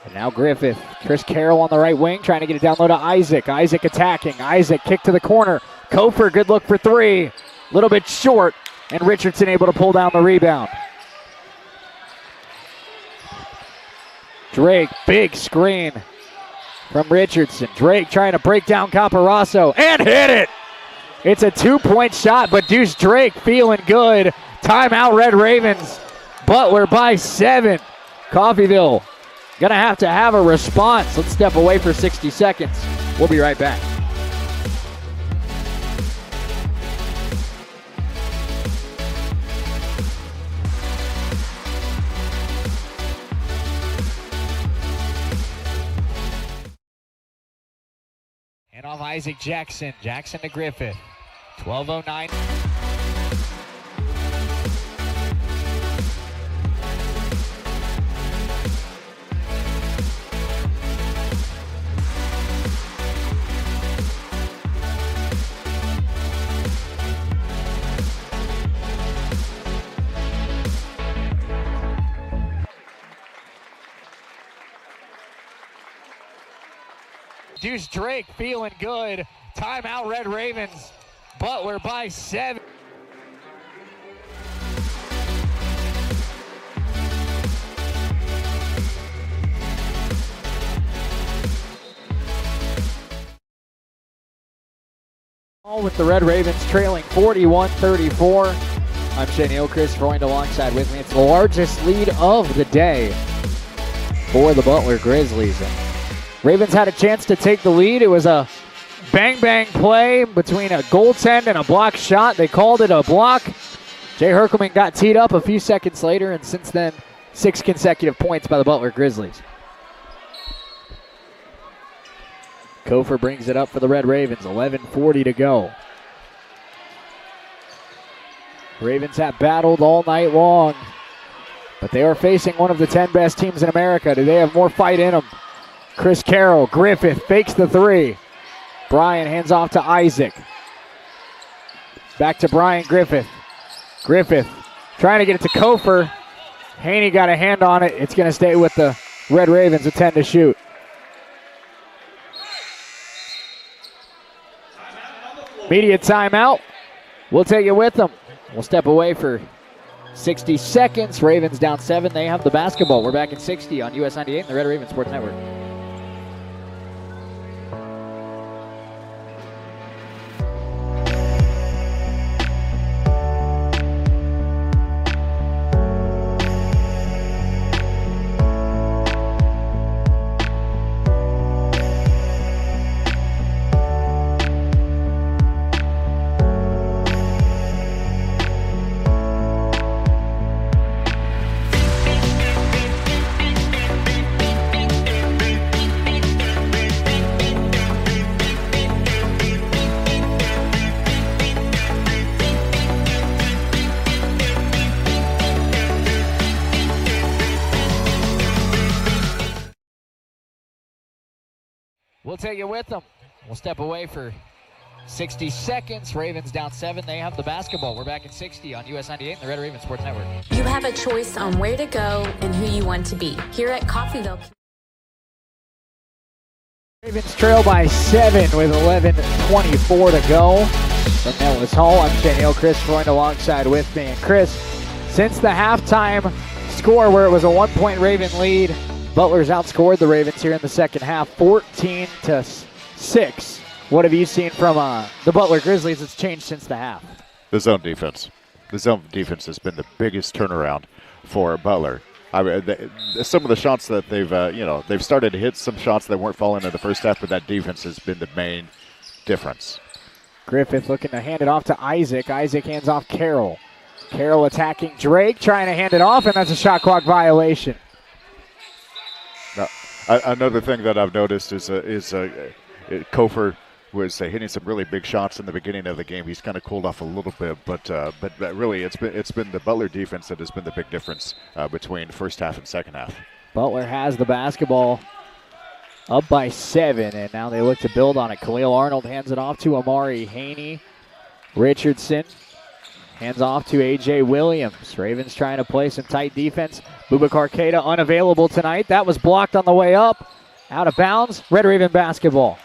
And now Griffith. Chris Carroll on the right wing, trying to get it down low to Isaac. Isaac attacking. Isaac kick to the corner. Kofor, good look for 3. A little bit short, and Richardson able to pull down the rebound. Drake, big screen from Richardson. Drake trying to break down Caparasso and hit it. It's a 2-point shot, but Deuce Drake feeling good. Timeout, Red Ravens. Butler by 7. Coffeyville gonna have a response. Let's step away for 60 seconds. We'll be right back. Hand off Isaac Jackson. Jackson to Griffith. 12:09. Deuce Drake feeling good. Timeout, Red Ravens. Butler by 7. With the Red Ravens trailing 41-34. I'm Shane Hillcrest, joined alongside with me. It's the largest lead of the day for the Butler Grizzlies. Ravens had a chance to take the lead. It was a bang-bang play between a goaltend and a block shot. They called it a block. Jay Herkelman got teed up a few seconds later, and since then, 6 consecutive points by the Butler Grizzlies. Kofor brings it up for the Red Ravens. 11:40 to go. Ravens have battled all night long, but they are facing one of the 10 best teams in America. Do they have more fight in them? Chris Carroll, Griffith fakes the 3. Brian hands off to Isaac. Back to Brian Griffith. Griffith trying to get it to Kofor. Haney got a hand on it. It's going to stay with the Red Ravens with 10 to shoot. Media timeout. We'll take it with them. We'll step away for 60 seconds. Ravens down 7. They have the basketball. We're back in 60 on US 98 and the Red Raven Sports Network. We'll take you with them. We'll step away for 60 seconds. Ravens down 7. They have the basketball. We're back at 60 on US 98 and the Red Raven Sports Network. You have a choice on where to go and who you want to be. Here at Coffeyville. Ravens trail by 7 with 11:24 to go. From Ellis Hall, I'm Shane Chris Freund alongside with me. And Chris, since the halftime score where it was a 1-point Raven lead, Butler's outscored the Ravens here in the second half, 14-6. What have you seen from the Butler Grizzlies that's changed since the half? The zone defense. The zone defense has been the biggest turnaround for Butler. I mean, some of the shots that they've started to hit some shots that weren't falling in the first half, but that defense has been the main difference. Griffith looking to hand it off to Isaac. Isaac hands off Carroll. Carroll attacking Drake, trying to hand it off, and that's a shot clock violation. Now, another thing that I've noticed is Kofor was hitting some really big shots in the beginning of the game. He's kind of cooled off a little bit, but really it's been the Butler defense that has been the big difference between first half and second half. Butler has the basketball up by 7, and now they look to build on it. Khalil Arnold hands it off to Amari Haney. Richardson hands off to A.J. Williams. Ravens trying to play some tight defense. Boubacar Keita unavailable tonight. That was blocked on the way up. Out of bounds. Red Raven basketball.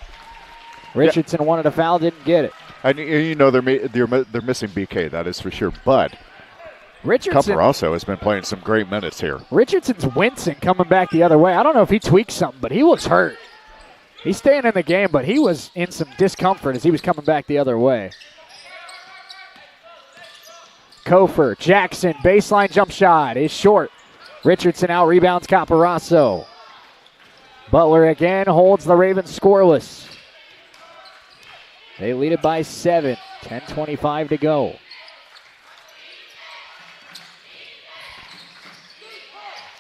Richardson wanted a foul, didn't get it. And they're missing BK, that is for sure. But Richardson also has been playing some great minutes here. Richardson's wincing coming back the other way. I don't know if he tweaked something, but he looks hurt. He's staying in the game, but he was in some discomfort as he was coming back the other way. Kofor, Jackson, baseline jump shot is short. Richardson out rebounds Caporaso. Butler again holds the Ravens scoreless. They lead it by 7, 10:25 to go.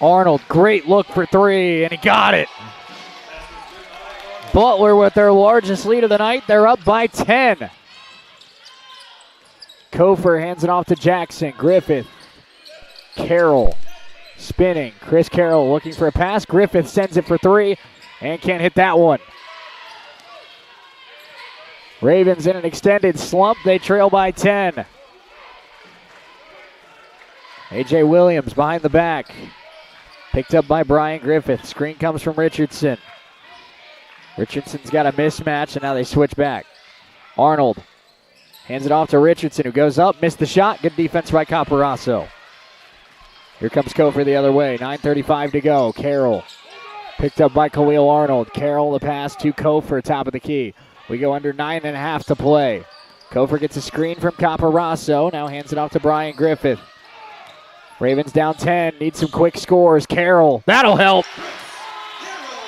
Arnold, great look for 3, and he got it. Butler with their largest lead of the night. They're up by 10. Kofor hands it off to Jackson. Griffith. Carroll spinning. Chris Carroll looking for a pass. Griffith sends it for 3 and can't hit that one. Ravens in an extended slump. They trail by 10. A.J. Williams behind the back. Picked up by Brian Griffith. Screen comes from Richardson. Richardson's got a mismatch, and now they switch back. Arnold hands it off to Richardson, who goes up, missed the shot. Good defense by Caporaso. Here comes Kofor the other way. 9:35 to go. Carroll picked up by Khalil Arnold. Carroll the pass to Kofor, top of the key. We go under 9.5 to play. Kofor gets a screen from Caporaso. Now hands it off to Brian Griffith. Ravens down 10. Need some quick scores. Carroll. That'll help.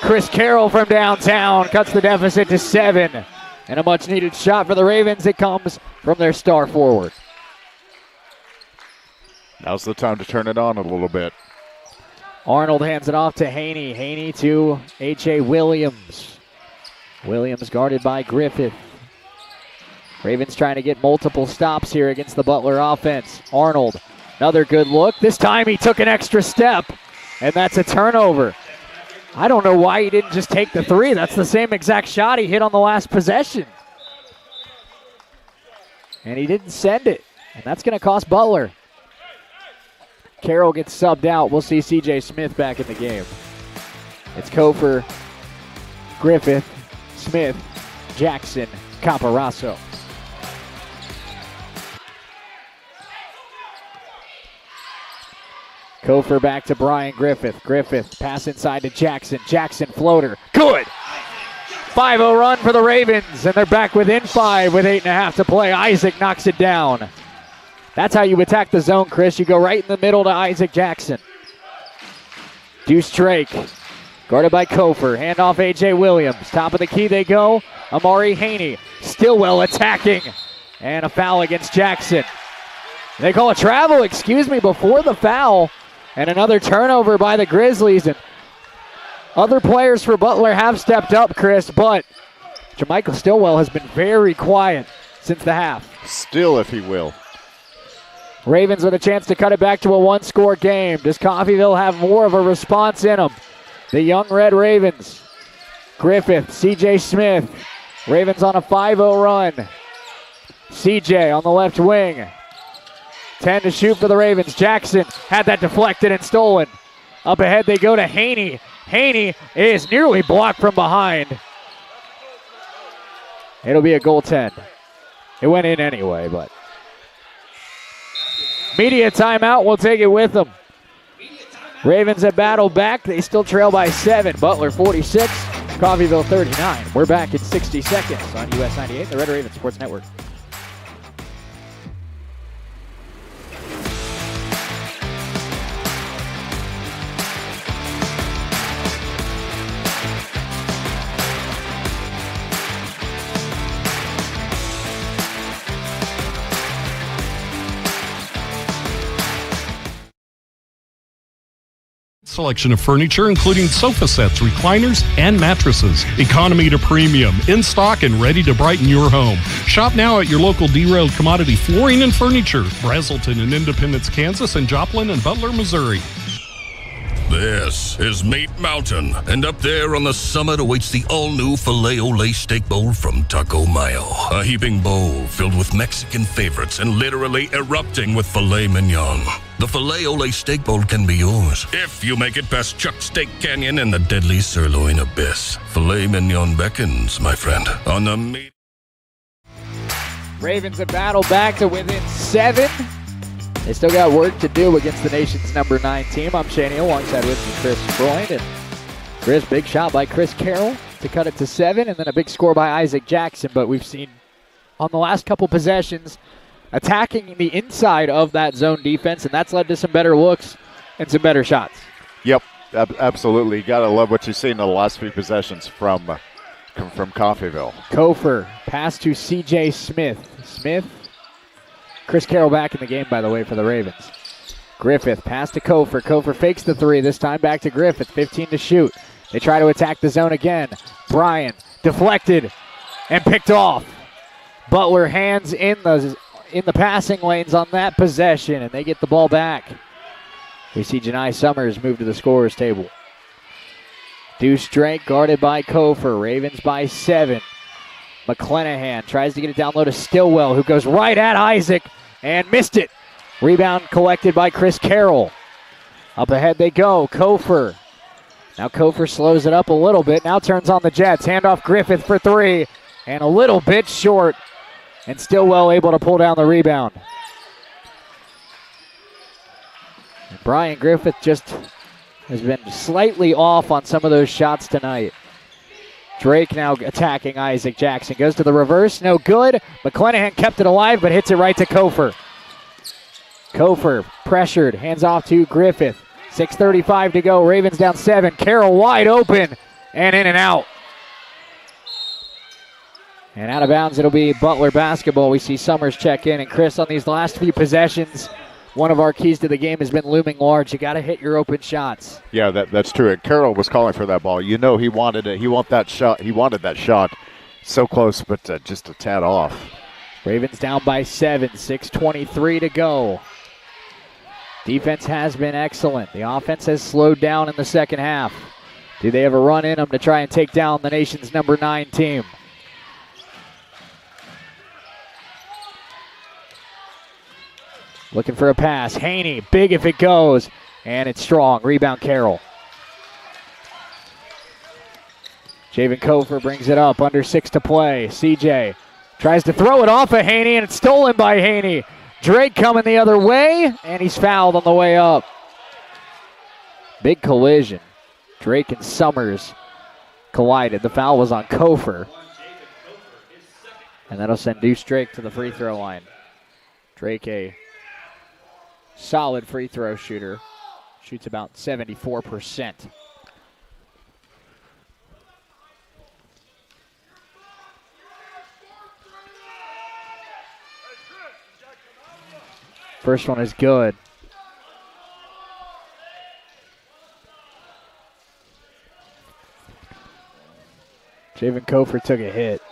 Chris Carroll from downtown cuts the deficit to 7. And a much-needed shot for the Ravens. It comes from their star forward. Now's the time to turn it on a little bit. Arnold hands it off to Haney. Haney to A.J. Williams. Williams guarded by Griffith. Ravens trying to get multiple stops here against the Butler offense. Arnold, another good look. This time he took an extra step, and that's a turnover. I don't know why he didn't just take the 3. That's the same exact shot he hit on the last possession. And he didn't send it, and that's going to cost Butler. Carroll gets subbed out. We'll see C.J. Smith back in the game. It's Kofor, Griffith, Smith, Jackson, Caporaso. Kofor back to Brian Griffith. Griffith pass inside to Jackson. Jackson floater. Good! 5-0 run for the Ravens, and they're back within 5 with 8.5 to play. Isaac knocks it down. That's how you attack the zone, Chris. You go right in the middle to Isaac Jackson. Deuce Drake, guarded by Kofor. Hand off A.J. Williams. Top of the key they go. Amari Haney, Stillwell attacking. And a foul against Jackson. They call a travel, before the foul. And another turnover by the Grizzlies. And other players for Butler have stepped up, Chris, but Jermichael Stillwell has been very quiet since the half. Still, if he will. Ravens with a chance to cut it back to a 1-score game. Does Coffeyville have more of a response in them? The young Red Ravens Griffith, C.J. Smith. Ravens on a 5-0 run. C.J. on the left wing. 10 to shoot for the Ravens. Jackson had that deflected and stolen. Up ahead they go to Haney. Haney is nearly blocked from behind. It'll be a goaltend. It went in anyway, but. Media timeout, we'll take it with them. Ravens have battled back. They still trail by 7. Butler 46, Coffeyville 39. We're back in 60 seconds on US 98, the Red Raven Sports Network. Selection of furniture, including sofa sets, recliners, and mattresses. Economy to premium, in stock and ready to brighten your home. Shop now at your local Derailed Commodity Flooring and Furniture, Brazelton in Independence, Kansas, and Joplin and Butler, Missouri. This is Meat Mountain, and up there on the summit awaits the all-new Filet-O-Lay Steak Bowl from Taco Mayo. A heaping bowl filled with Mexican favorites and literally erupting with filet mignon. The Filet-O-Lay Steak Bowl can be yours if you make it past Chuck Steak Canyon and the deadly sirloin abyss. Filet mignon beckons, my friend, on the meat. Ravens have battled back to within 7. They still got work to do against the nation's number 9 team. I'm Shane Hill, alongside with me Chris Freund. And Chris, big shot by Chris Carroll to cut it to 7, and then a big score by Isaac Jackson. But we've seen on the last couple possessions attacking the inside of that zone defense, and that's led to some better looks and some better shots. Yep, absolutely. You got to love what you've seen in the last few possessions from Coffeyville. Kofer, pass to C.J. Smith. Chris Carroll back in the game, by the way, for the Ravens. Griffith, pass to Kofer. Kofer fakes the 3, this time back to Griffith. 15 to shoot. They try to attack the zone again. Bryan, deflected and picked off. Butler hands in the passing lanes on that possession, and they get the ball back. We see Janai Summers move to the scorer's table. Deuce Drake guarded by Kofer. Ravens by 7. McClenahan tries to get it down low to Stillwell, who goes right at Isaac and missed it. Rebound collected by Chris Carroll. Up ahead they go. Kofer. Now Kofer slows it up a little bit. Now turns on the Jets. Handoff Griffith for 3. And a little bit short. And Stillwell able to pull down the rebound. And Brian Griffith just has been slightly off on some of those shots tonight. Drake now attacking Isaac Jackson. Goes to the reverse, no good. McClenahan kept it alive, but hits it right to Kofer. Kofer pressured, hands off to Griffith. 6:35 to go, Ravens down 7. Carroll wide open, and in and out. And out of bounds, it'll be Butler basketball. We see Summers check in, and Chris, on these last few possessions, one of our keys to the game has been looming large. You got to hit your open shots. Yeah, that's true. And Carroll was calling for that ball. You know he wanted it. He wanted that shot. So close, but just a tad off. Ravens down by 7. 6:23 to go. Defense has been excellent. The offense has slowed down in the second half. Do they have a run in them to try and take down the nation's number 9 team? Looking for a pass. Haney, big if it goes. And it's strong. Rebound Carroll. Javen Kofer brings it up. Under 6 to play. CJ tries to throw it off of Haney, and it's stolen by Haney. Drake coming the other way, and he's fouled on the way up. Big collision. Drake and Summers collided. The foul was on Kofer. And that'll send Deuce Drake to the free throw line. Drake, a solid free throw shooter. Shoots about 74%. First one is good. Javen Kofer took a hit.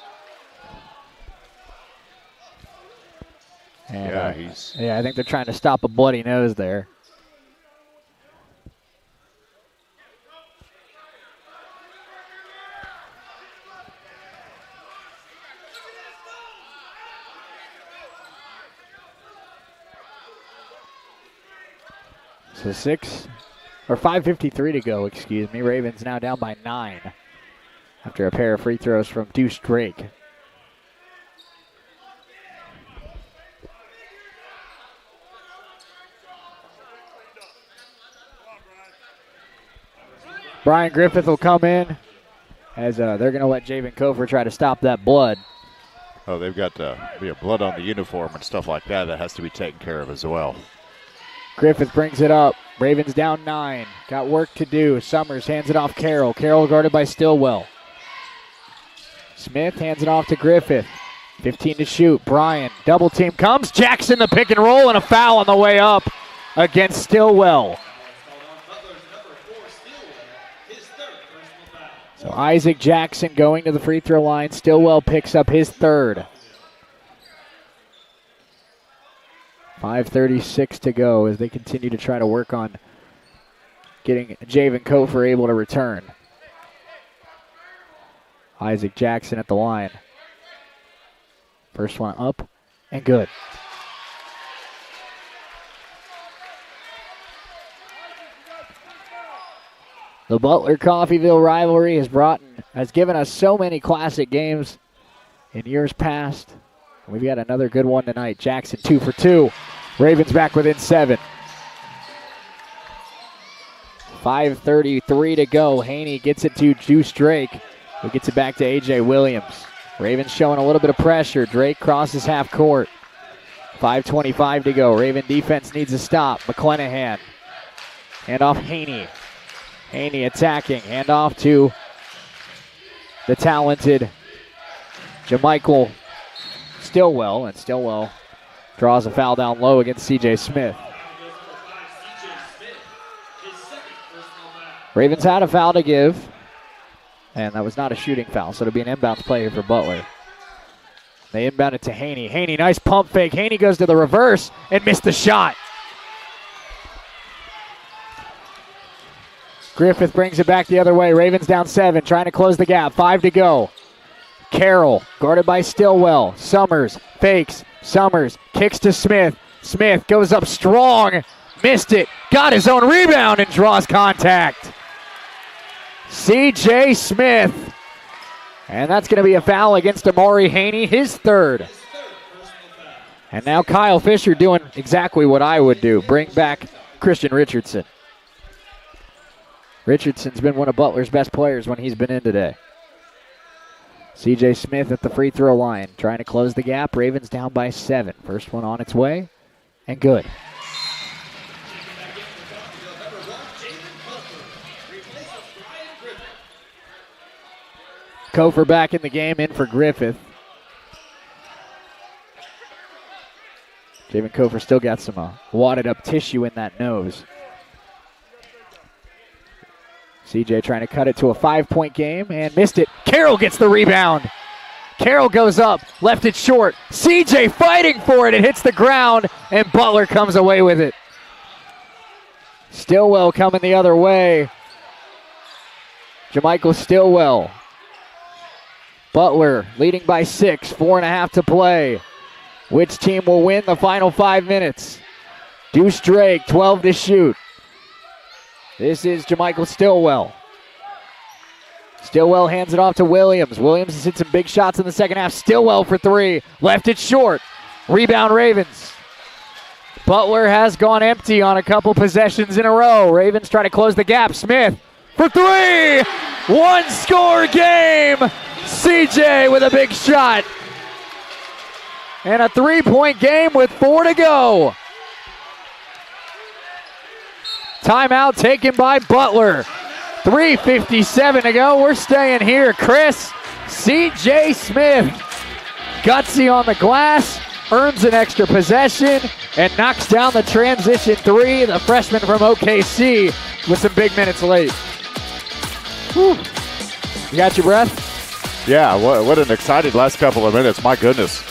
And, I think they're trying to stop a bloody nose there. So 5:53 to go, excuse me. Ravens now down by 9 after a pair of free throws from Deuce Drake. Brian Griffith will come in as they're going to let Javen Kofer try to stop that blood. Oh, they've got blood on the uniform and stuff like that. That has to be taken care of as well. Griffith brings it up. Ravens down 9. Got work to do. Summers hands it off Carroll. Carroll guarded by Stillwell. Smith hands it off to Griffith. 15 to shoot. Bryan, double team comes. Jackson the pick and roll and a foul on the way up against Stillwell. So Isaac Jackson going to the free throw line. Stillwell picks up his third. 5:36 to go as they continue to try to work on getting Javen Kofer able to return. Isaac Jackson at the line. First one up and good. The Butler-Coffeyville rivalry has given us so many classic games in years past. We've got another good one tonight. Jackson 2 for 2. Ravens back within 7. 5:33 to go. Haney gets it to Deuce Drake, who gets it back to A.J. Williams. Ravens showing a little bit of pressure. Drake crosses half court. 5:25 to go. Raven defense needs a stop. McClanahan. Hand off Haney. Haney attacking. Hand off to the talented Jamichael Stillwell. And Stillwell draws a foul down low against C.J. Smith. Ravens had a foul to give. And that was not a shooting foul, so it'll be an inbounds play here for Butler. They inbound it to Haney. Haney, nice pump fake. Haney goes to the reverse and missed the shot. Griffith brings it back the other way. Ravens down 7, trying to close the gap. 5 to go. Carroll, guarded by Stillwell. Summers, fakes. Summers, kicks to Smith. Smith goes up strong. Missed it. Got his own rebound and draws contact. C.J. Smith. And that's going to be a foul against Amari Haney, his third. And now Kyle Fisher doing exactly what I would do. Bring back Christian Richardson. Richardson's been one of Butler's best players when he's been in today. C.J. Smith at the free throw line, trying to close the gap. Ravens down by 7. First one on its way, and good. Kofer back in the game, in for Griffith. Javen Kofer still got some wadded up tissue in that nose. CJ trying to cut it to a 5-point game and missed it. Carroll gets the rebound. Carroll goes up, left it short. CJ fighting for it. It hits the ground, and Butler comes away with it. Stillwell coming the other way. Jamichael Stillwell. Butler leading by 6, 4.5 to play. Which team will win the final 5 minutes? Deuce Drake, 12 to shoot. This is Jamichael Stillwell. Stillwell hands it off to Williams. Williams has hit some big shots in the second half. Stillwell for 3. Left it short. Rebound Ravens. Butler has gone empty on a couple possessions in a row. Ravens try to close the gap. Smith for 3. One-score game. CJ with a big shot. And a 3-point game with 4 to go. Timeout taken by Butler. 3:57 to go. We're staying here. Chris, C.J. Smith, gutsy on the glass, earns an extra possession, and knocks down the transition 3. The freshman from OKC with some big minutes late. Whew. You got your breath? Yeah, what an exciting last couple of minutes. My goodness.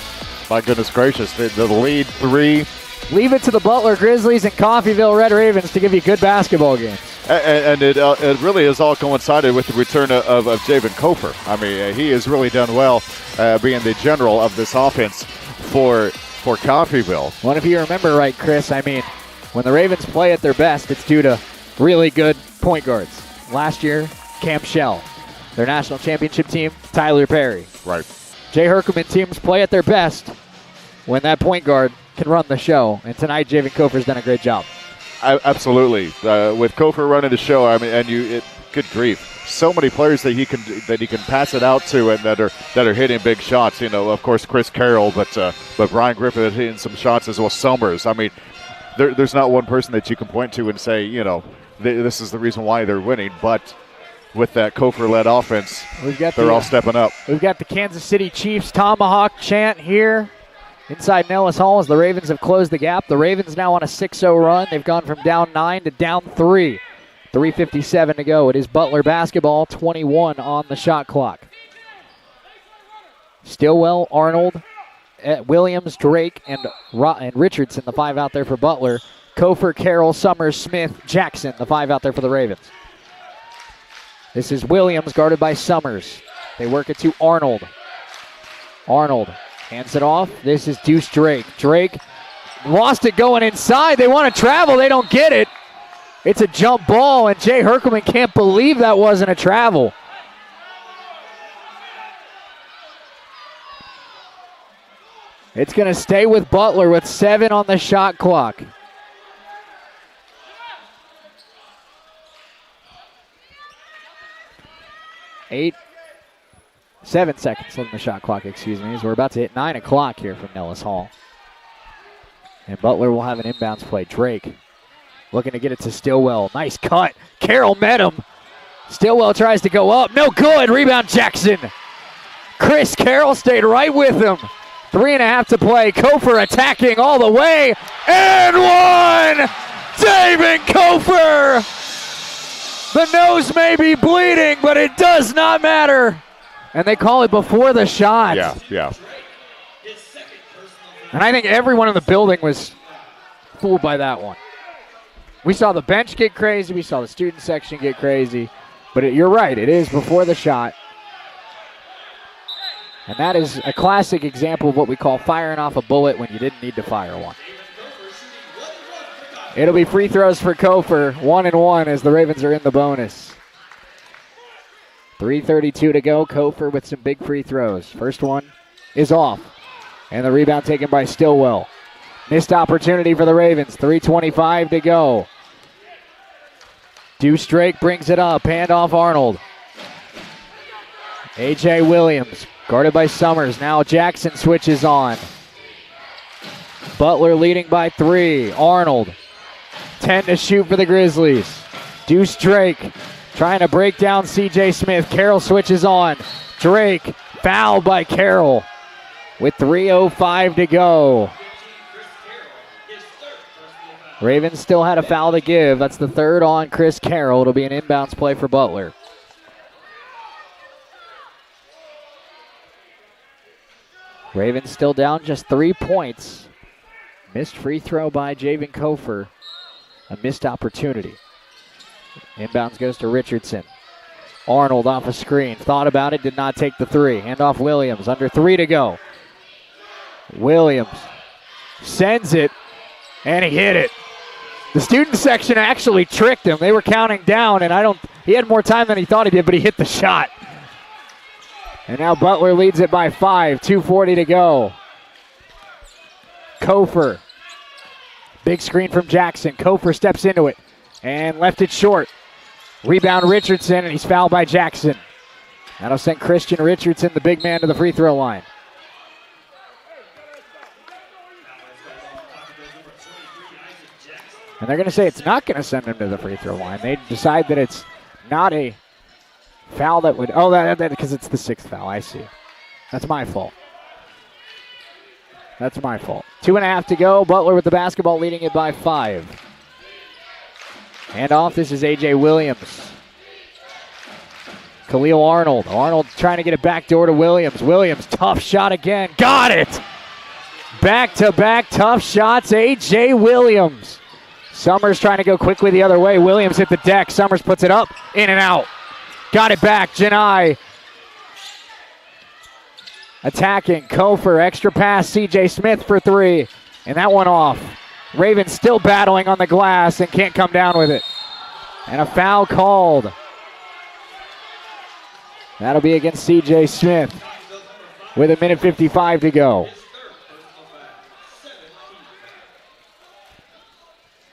My goodness gracious. The lead 3. Leave it to the Butler Grizzlies and Coffeyville Red Ravens to give you good basketball games. And it really has all coincided with the return of Javen Kofer. I mean, he has really done well being the general of this offense for Coffeyville. Well, if you remember right, Chris, I mean, When the Ravens play at their best, it's due to really good point guards. Last year, Cam Shell. Their national championship team, Tyler Perry. Right. Jay Herkelman teams play at their best when that point guard can run the show. And tonight, Javen Kofer's done a great job. Absolutely. With Kofer running the show, I mean, good grief. So many players that he can pass it out to and that are hitting big shots. You know, of course, Chris Carroll, but Brian Griffin is hitting some shots as well. Summers. I mean, there's not one person that you can point to and say, you know, this is the reason why they're winning. But with that Kofer-led offense, they're all stepping up. We've got the Kansas City Chiefs Tomahawk chant here inside Nellis Hall as the Ravens have closed the gap. The Ravens now on a 6-0 run. They've gone from down 9 to down 3. 3:57 to go. It is Butler basketball, 21 on the shot clock. Stillwell, Arnold, Williams, Drake, and Richardson, the 5 out there for Butler. Kofer, Carroll, Summers, Smith, Jackson, the 5 out there for the Ravens. This is Williams guarded by Summers. They work it to Arnold. Arnold hands it off. This is Deuce Drake. Drake lost it going inside. They want to travel. They don't get it. It's a jump ball, and Jay Herkelman can't believe that wasn't a travel. It's going to stay with Butler with 7 on the shot clock. Seven seconds on the shot clock, excuse me, as we're about to hit 9 o'clock here from Nellis Hall. And Butler will have an inbounds play. Drake looking to get it to Stillwell. Nice cut. Carroll met him. Stillwell tries to go up. No good. Rebound Jackson. Chris Carroll stayed right with him. 3.5 to play. Kofer attacking all the way. And one! David Kofer! The nose may be bleeding, but it does not matter. And they call it before the shot. Yeah. And I think everyone in the building was fooled by that one. We saw the bench get crazy. We saw the student section get crazy. But you're right. It is before the shot. And that is a classic example of what we call firing off a bullet when you didn't need to fire one. It'll be free throws for Kofer. 1-1 as the Ravens are in the bonus. 3:32 to go. Kofer with some big free throws. First one is off. And the rebound taken by Stillwell. Missed opportunity for the Ravens. 3:25 to go. Deuce Drake brings it up. Hand off Arnold. A.J. Williams guarded by Summers. Now Jackson switches on. Butler leading by 3. Arnold. 10 to shoot for the Grizzlies. Deuce Drake trying to break down C.J. Smith. Carroll switches on. Drake fouled by Carroll with 3:05 to go. Ravens still had a foul to give. That's the third on Chris Carroll. It'll be an inbounds play for Butler. Ravens still down just 3 points. Missed free throw by Javen Kofer. A missed opportunity. Inbounds goes to Richardson. Arnold off a screen. Thought about it, did not take the 3. Hand off Williams. Under 3 to go. Williams sends it, and he hit it. The student section actually tricked him. They were counting down, and he had more time than he thought he did, but he hit the shot. And now Butler leads it by 5. 2:40 to go. Kofer. Big screen from Jackson. Kofer steps into it and left it short. Rebound Richardson, and he's fouled by Jackson. That'll send Christian Richardson, the big man, to the free throw line. And they're going to say it's not going to send him to the free throw line. They decide that it's not a foul that would... Oh, that because it's the 6th foul. I see. That's my fault. 2.5 to go. Butler with the basketball, leading it by 5. Hand off. This is A.J. Williams. Khalil Arnold. Arnold trying to get it back door to Williams. Williams, tough shot again. Got it! Back-to-back tough shots. A.J. Williams. Summers trying to go quickly the other way. Williams hit the deck. Summers puts it up, in and out. Got it back. Janai attacking. Kofer, extra pass. C.J. Smith for 3. And that one off. Ravens still battling on the glass and can't come down with it. And a foul called. That'll be against C.J. Smith with 1:55 to go.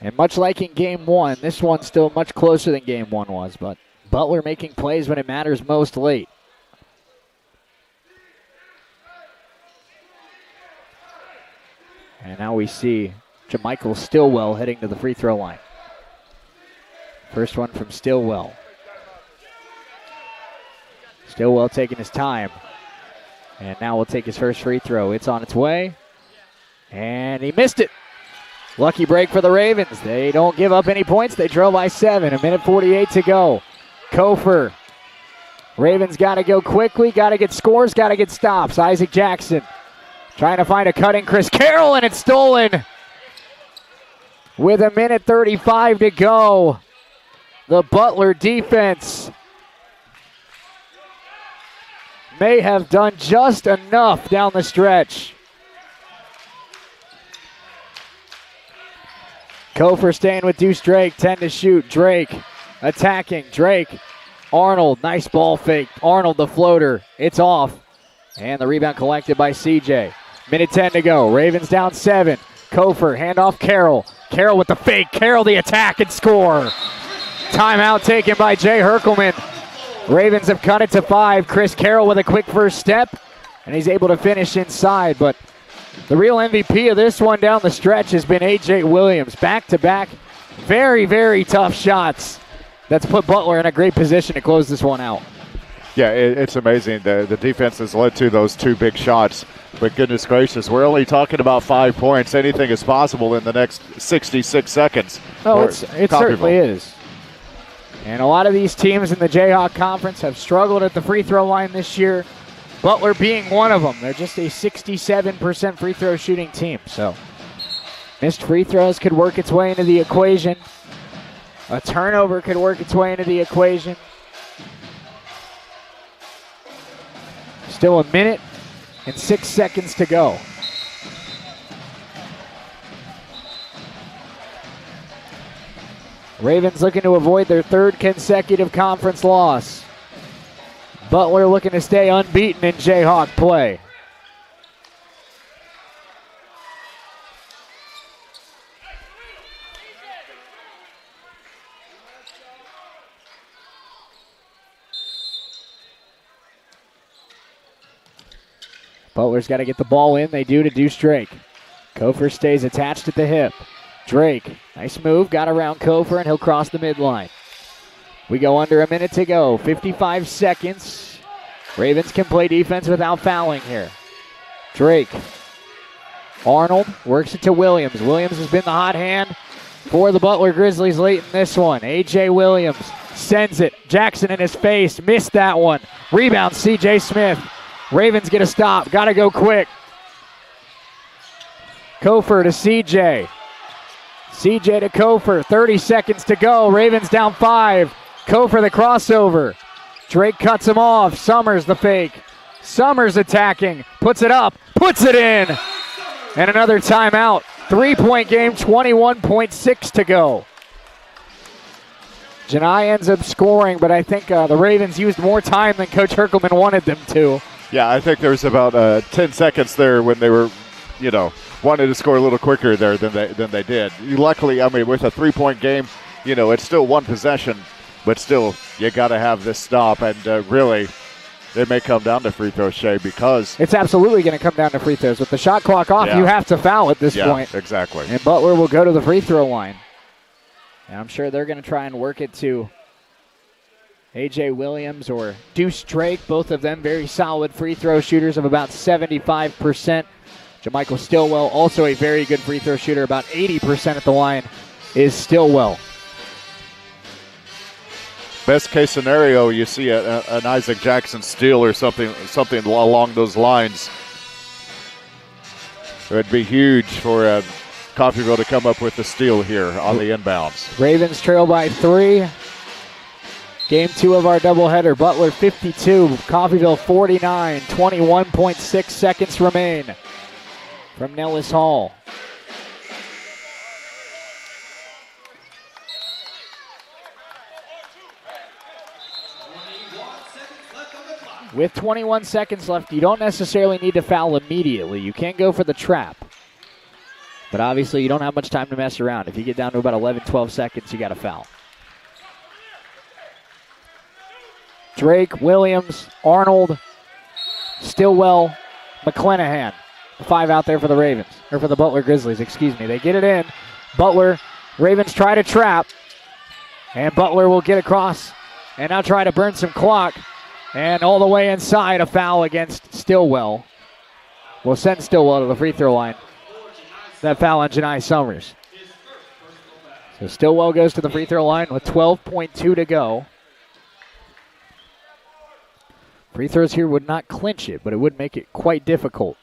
And much like in game one, this one's still much closer than game one was, but Butler making plays when it matters most late. And now we see JaMychal Stillwell heading to the free throw line. First one from Stillwell. Stillwell taking his time. And now will take his first free throw. It's on its way. And he missed it. Lucky break for the Ravens. They don't give up any points. They drove by 7. 1:48 to go. Kofor. Ravens got to go quickly. Got to get scores. Got to get stops. Isaac Jackson trying to find a cutting Chris Carroll, and it's stolen. With 1:35 to go. The Butler defense may have done just enough down the stretch. Kofor staying with Deuce Drake, 10 to shoot. Drake attacking. Drake, Arnold, nice ball fake. Arnold the floater, it's off. And the rebound collected by CJ. 1:10 to go, Ravens down 7. Kofor, handoff Carroll. Carroll with the fake, Carroll the attack and score. Timeout taken by Jay Herkelman. Ravens have cut it to 5. Chris Carroll with a quick first step, and he's able to finish inside, but the real MVP of this one down the stretch has been A.J. Williams. Back-to-back, very, very tough shots. That's put Butler in a great position to close this one out. Yeah, it's amazing. The defense has led to those 2 big shots. But goodness gracious, we're only talking about 5 points. Anything is possible in the next 66 seconds. Oh, it certainly is. And a lot of these teams in the Jayhawk Conference have struggled at the free throw line this year. Butler being one of them. They're just a 67% free throw shooting team. So missed free throws could work its way into the equation. A turnover could work its way into the equation. Still 1:06 seconds to go. Ravens looking to avoid their 3rd consecutive conference loss. Butler looking to stay unbeaten in Jayhawk play. Butler's got to get the ball in. They do to Deuce Drake. Kofor stays attached at the hip. Drake, nice move, got around Kofor, and he'll cross the midline. We go under 1 minute to go, 55 seconds. Ravens can play defense without fouling here. Drake. Arnold works it to Williams. Williams has been the hot hand for the Butler Grizzlies late in this one. A.J. Williams sends it. Jackson in his face, missed that one. Rebound, C.J. Smith. Ravens get a stop, got to go quick. Kofor to C.J. C.J. to Kofor, 30 seconds to go. Ravens down 5. Kofor the crossover. Drake cuts him off. Summers the fake. Summers attacking. Puts it up. Puts it in. And another timeout. 3-point game, 21.6 to go. Janai ends up scoring, but I think the Ravens used more time than Coach Herkelman wanted them to. Yeah, I think there was about 10 seconds there when they were, wanted to score a little quicker there than they did. Luckily, I mean, with a 3-point game, it's still one possession, but still, you got to have this stop. And really, it may come down to free throws, Shay, because it's absolutely going to come down to free throws. With the shot clock off, you have to foul at this point. Yeah, exactly. And Butler will go to the free throw line. And I'm sure they're going to try and work it to A.J. Williams or Deuce Drake, both of them very solid free throw shooters of about 75%. JaMychal Stillwell, also a very good free throw shooter, about 80% at the line is Stillwell. Best case scenario, you see an Isaac Jackson steal or something along those lines. It would be huge for Coffeyville to come up with the steal here on the inbounds. Ravens trail by 3. Game 2 of our doubleheader. Butler 52, Coffeyville 49. 21.6 seconds remain from Nellis Hall. With 21 seconds left, you don't necessarily need to foul immediately. You can go for the trap. But obviously, you don't have much time to mess around. If you get down to about 11, 12 seconds, you got to foul. Drake, Williams, Arnold, Stillwell, McClanahan. 5 out there for the Ravens, or for the Butler Grizzlies, excuse me. They get it in. Butler, Ravens try to trap. And Butler will get across and now try to burn some clock. And all the way inside, a foul against Stillwell. Will send Stillwell to the free throw line. That foul on Janai Summers. So Stillwell goes to the free throw line with 12.2 to go. Free throws here would not clinch it, but it would make it quite difficult.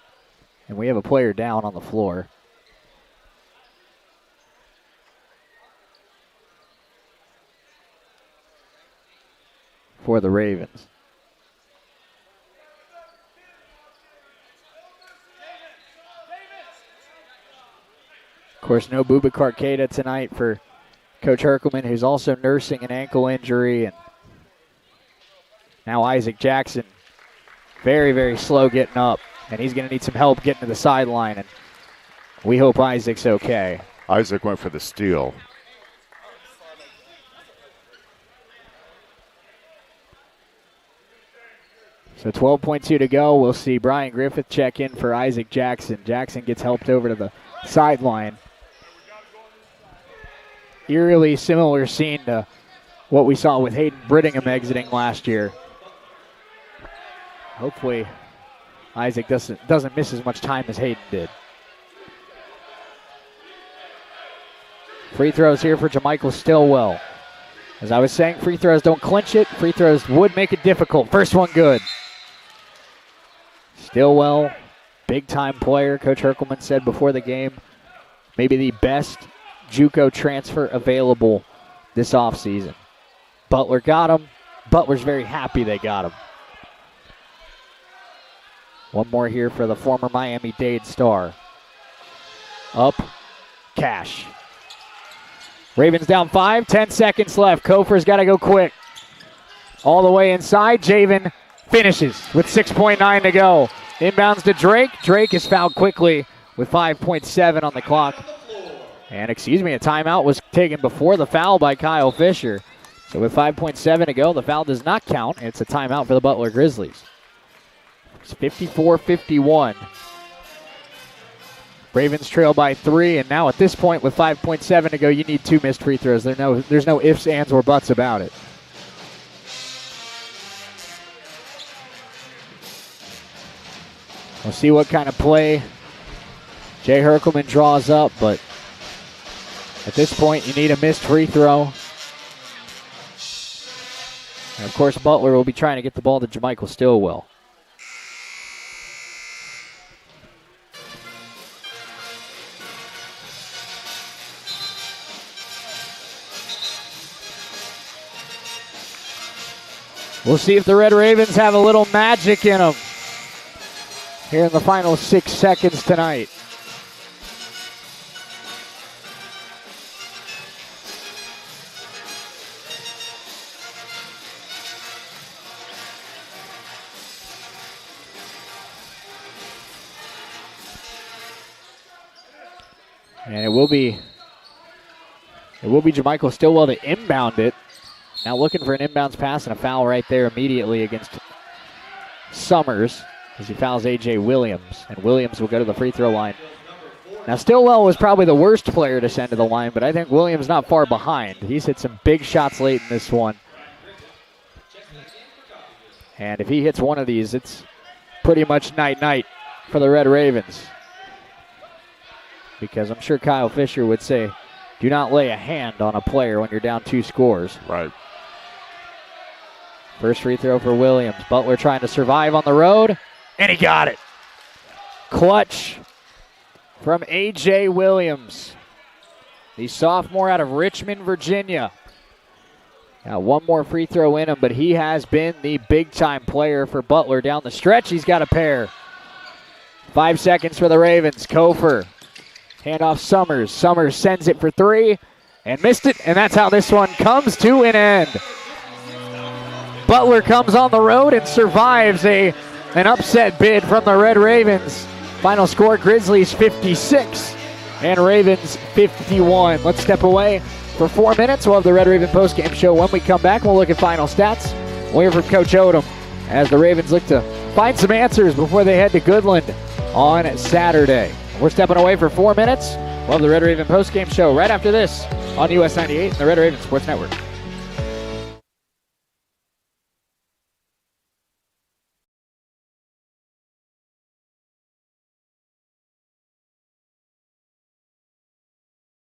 And we have a player down on the floor. For the Ravens. Of course, no Bubakar Keita tonight for Coach Herkelman, who's also nursing an ankle injury. And now Isaac Jackson, very, very slow getting up. And he's going to need some help getting to the sideline. And we hope Isaac's okay. Isaac went for the steal. So 12.2 to go. We'll see Brian Griffith check in for Isaac Jackson. Jackson gets helped over to the sideline. Eerily similar scene to what we saw with Hayden Brittingham exiting last year. Hopefully Isaac doesn't miss as much time as Hayden did. Free throws here for JaMichael Stillwell. As I was saying, free throws don't clinch it. Free throws would make it difficult. First one good. Stillwell, big-time player. Coach Herkelman said before the game, maybe the best JUCO transfer available this offseason. Butler got him. Butler's very happy they got him. One more here for the former Miami-Dade star. Up, Cash. Ravens down 5, 10 seconds left. Kofer's got to go quick. All the way inside, Javen finishes with 6.9 to go. Inbounds to Drake. Drake is fouled quickly with 5.7 on the clock. And a timeout was taken before the foul by Kyle Fisher. So with 5.7 to go, the foul does not count. It's a timeout for the Butler Grizzlies. It's 54-51. Ravens trail by 3, and now at this point with 5.7 to go, you need 2 missed free throws. There's no ifs, ands, or buts about it. We'll see what kind of play Jay Herkelman draws up, but at this point, you need a missed free throw. And of course, Butler will be trying to get the ball to JaMichael Stillwell. We'll see if the Red Ravens have a little magic in them here in the final 6 seconds tonight. And it will be JaMichael Stillwell to inbound it. Now looking for an inbounds pass and a foul right there immediately against Summers as he fouls A.J. Williams. And Williams will go to the free throw line. Now Stillwell was probably the worst player to send to the line, but I think Williams not far behind. He's hit some big shots late in this one. And if he hits one of these, it's pretty much night-night for the Red Ravens. Because I'm sure Kyle Fisher would say, do not lay a hand on a player when you're down 2 scores. Right. First free throw for Williams. Butler trying to survive on the road, and he got it. Clutch from A.J. Williams, the sophomore out of Richmond, Virginia. Got one more free throw in him, but he has been the big-time player for Butler down the stretch. He's got a pair. 5 seconds for the Ravens. Kofer. Handoff Summers. Summers sends it for 3 and missed it, and that's how this one comes to an end. Butler comes on the road and survives an upset bid from the Red Ravens. Final score, Grizzlies 56 and Ravens 51. Let's step away for 4 minutes. We'll have the Red Raven postgame show. When we come back, we'll look at final stats. We'll hear from Coach Odom as the Ravens look to find some answers before they head to Goodland on Saturday. We're stepping away for 4 minutes. We'll have the Red Raven postgame show right after this on US 98 and the Red Raven Sports Network.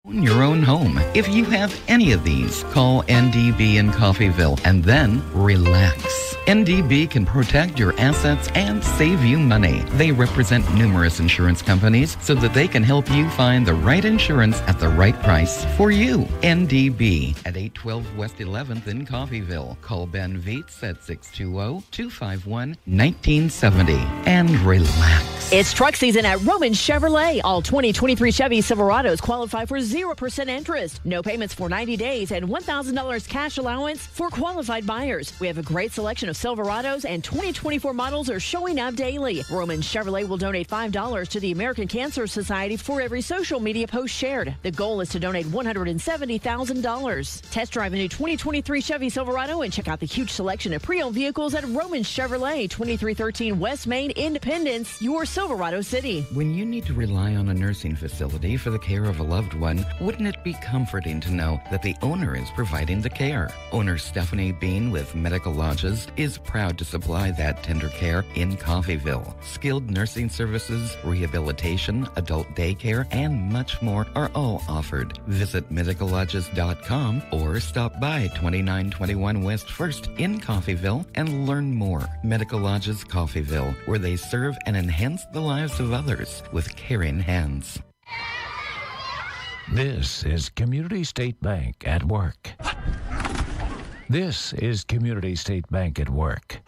Own your own home. If you have any of these, call NDB in Coffeyville and then relax. NDB can protect your assets and save you money. They represent numerous insurance companies so that they can help you find the right insurance at the right price for you. NDB at 812 West 11th in Coffeyville. Call Ben Vietz at 620-251-1970 and relax. It's truck season at Roman Chevrolet. All 2023 Chevy Silverados qualify for 0% interest. No payments for 90 days and $1,000 cash allowance for qualified buyers. We have a great selection of Silverados and 2024 models are showing up daily. Roman Chevrolet will donate $5 to the American Cancer Society for every social media post shared. The goal is to donate $170,000. Test drive a new 2023 Chevy Silverado and check out the huge selection of pre-owned vehicles at Roman Chevrolet, 2313 West Main, Independence, your Silverado City. When you need to rely on a nursing facility for the care of a loved one, wouldn't it be comforting to know that the owner is providing the care? Owner Stephanie Bean with Medical Lodges is proud to supply that tender care in Coffeyville. Skilled nursing services, rehabilitation, adult daycare, and much more are all offered. Visit medicallodges.com or stop by 2921 West 1st in Coffeyville and learn more. Medical Lodges Coffeyville, where they serve and enhance the lives of others with caring hands. This is Community State Bank at work. This is Community State Bank at work.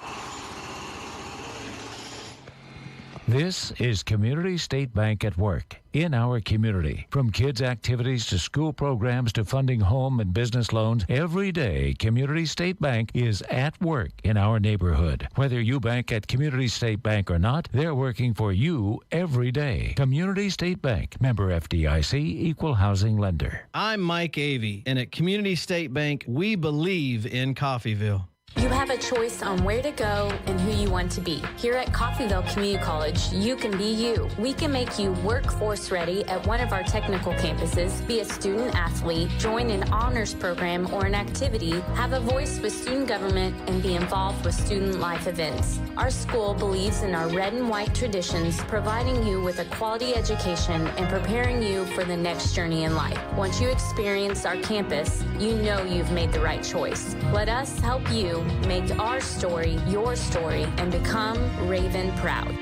This is Community State Bank at work in our community. From kids' activities to school programs to funding home and business loans, every day Community State Bank is at work in our neighborhood. Whether you bank at Community State Bank or not, they're working for you every day. Community State Bank, member FDIC, equal housing lender. I'm Mike Avey, and at Community State Bank, we believe in Coffeyville. You have a choice on where to go and who you want to be. Here at Coffeyville Community College, you can be you. We can make you workforce ready at one of our technical campuses, be a student athlete, join an honors program or an activity, have a voice with student government, and be involved with student life events. Our school believes in our red and white traditions, providing you with a quality education and preparing you for the next journey in life. Once you experience our campus, you know you've made the right choice. Let us help you make our story your story and become Raven proud.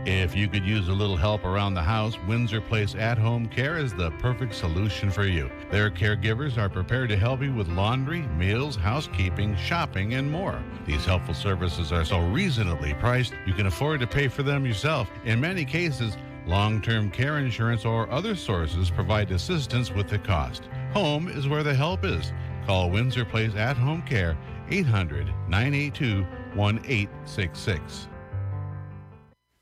If you could use a little help around the house, Windsor Place At-Home Care is the perfect solution for you. Their caregivers are prepared to help you with laundry, meals, housekeeping, shopping, and more. These helpful services are so reasonably priced, you can afford to pay for them yourself. In many cases, long-term care insurance or other sources provide assistance with the cost. Home is where the help is. Call Windsor Place At-Home Care, 800-982-1866.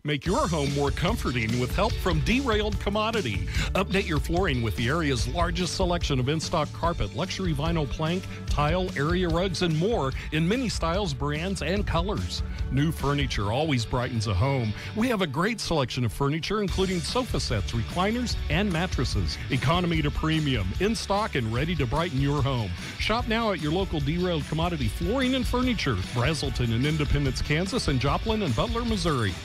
Make your home more comforting with help from Derailed Commodity. Update your flooring with the area's largest selection of in-stock carpet, luxury vinyl plank, tile, area rugs, and more in many styles, brands, and colors. New furniture always brightens a home. We have a great selection of furniture, including sofa sets, recliners, and mattresses. Economy to premium, in stock and ready to brighten your home. Shop now at your local Derailed Commodity Flooring and Furniture, Brazelton in Independence, Kansas, and Joplin and Butler, Missouri.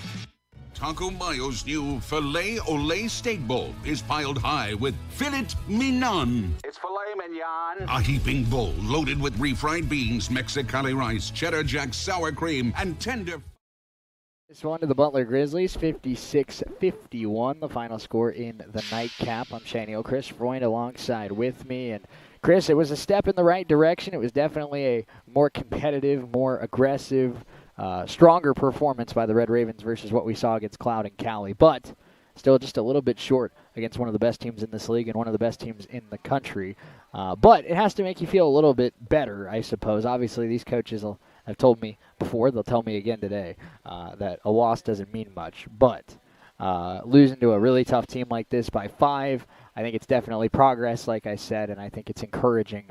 Taco Mayo's new Filet Olé Steak Bowl is piled high with filet mignon. It's filet mignon. A heaping bowl loaded with refried beans, Mexicali rice, cheddar jack, sour cream, and tender. This one to the Butler Grizzlies, 56-51, the final score in the nightcap. I'm Shane Hill, Chris Freund alongside with me. And Chris, it was a step in the right direction. It was definitely a more competitive, more aggressive, stronger performance by the Red Ravens versus what we saw against Cloud and Cali, but still just a little bit short against one of the best teams in this league and one of the best teams in the country. But it has to make you feel a little bit better, I suppose. Obviously, these coaches have told me before, they'll tell me again today, that a loss doesn't mean much. But losing to a really tough team like this by 5, I think it's definitely progress, like I said, and I think it's encouraging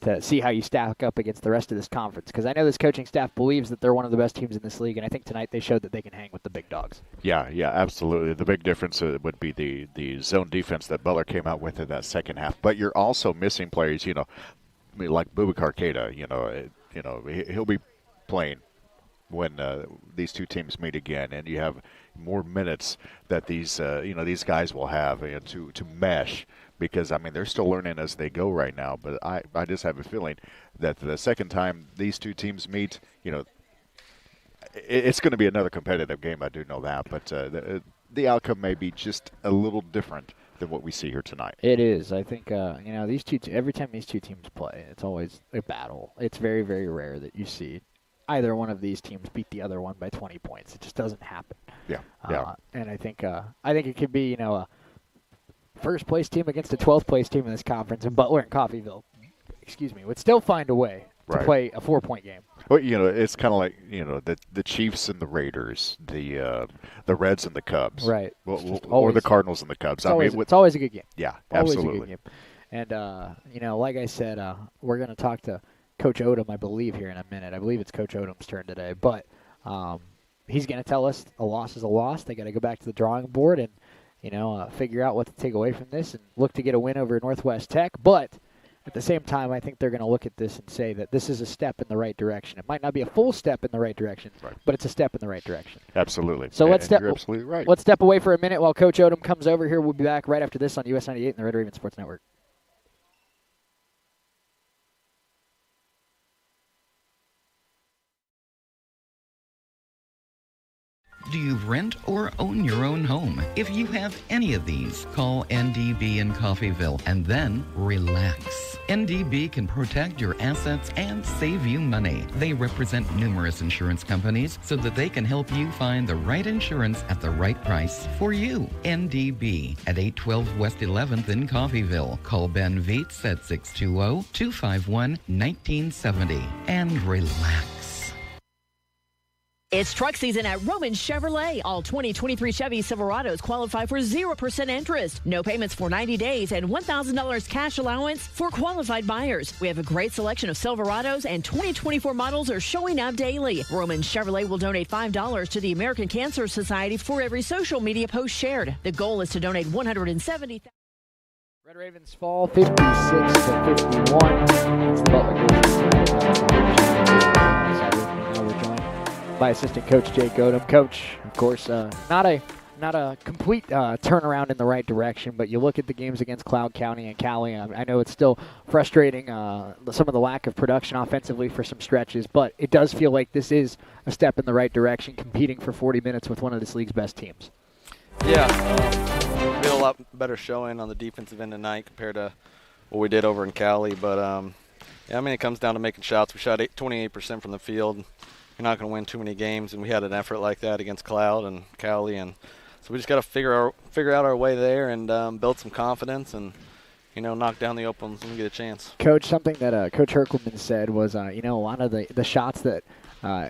to see how you stack up against the rest of this conference. Because I know this coaching staff believes that they're one of the best teams in this league, and I think tonight they showed that they can hang with the big dogs. Yeah, absolutely. The big difference would be the zone defense that Butler came out with in that second half. But you're also missing players, like Boubacar Keita. He'll be playing when these two teams meet again, and you have more minutes that these guys will have to mesh. Because, they're still learning as they go right now. But I just have a feeling that the second time these two teams meet, it's going to be another competitive game. I do know that. But the outcome may be just a little different than what we see here tonight. It is. I think, these two every time these two teams play, it's always a battle. It's very, very rare that you see either one of these teams beat the other one by 20 points. It just doesn't happen. Yeah. And I think it could be, a first-place team against a 12th-place team in this conference, and Butler and Coffeyville, would still find a way to play a 4-point game. Well, it's kind of like, the Chiefs and the Raiders, the Reds and the Cubs. Right. Or the Cardinals and the Cubs. It's always a good game. Yeah, always absolutely. A good game. And, like I said, we're going to talk to Coach Odom, I believe, here in a minute. I believe it's Coach Odom's turn today. But he's going to tell us a loss is a loss. They got to go back to the drawing board and, figure out what to take away from this and look to get a win over Northwest Tech. But at the same time, I think they're going to look at this and say that this is a step in the right direction. It might not be a full step in the right direction, but it's a step in the right direction. Absolutely. So you're absolutely right. Let's step away for a minute while Coach Odom comes over here. We'll be back right after this on US 98 and the Red Raven Sports Network. Do you rent or own your own home? If you have any of these, call NDB in Coffeyville and then relax. NDB can protect your assets and save you money. They represent numerous insurance companies so that they can help you find the right insurance at the right price for you. NDB at 812 West 11th in Coffeyville. Call Ben Vietz at 620-251-1970 and relax. It's truck season at Roman Chevrolet. All 2023 Chevy Silverados qualify for 0% interest. No payments for 90 days and $1,000 cash allowance for qualified buyers. We have a great selection of Silverados and 2024 models are showing up daily. Roman Chevrolet will donate $5 to the American Cancer Society for every social media post shared. The goal is to donate $170,000. Red Ravens fall 56-51. It's the Butler by assistant coach Jake Odom. Coach, of course, not a complete turnaround in the right direction, but you look at the games against Cloud County and Cali. I know it's still frustrating, some of the lack of production offensively for some stretches, but it does feel like this is a step in the right direction, competing for 40 minutes with one of this league's best teams. Yeah, we had a lot better showing on the defensive end tonight compared to what we did over in Cali, but it comes down to making shots. We shot 28% from the field. You're not going to win too many games, and we had an effort like that against Cloud and Cali, and so we just got to figure out our way there and build some confidence and knock down the open ones when we get a chance. Coach, something that Coach Herkelman said was a lot of the shots that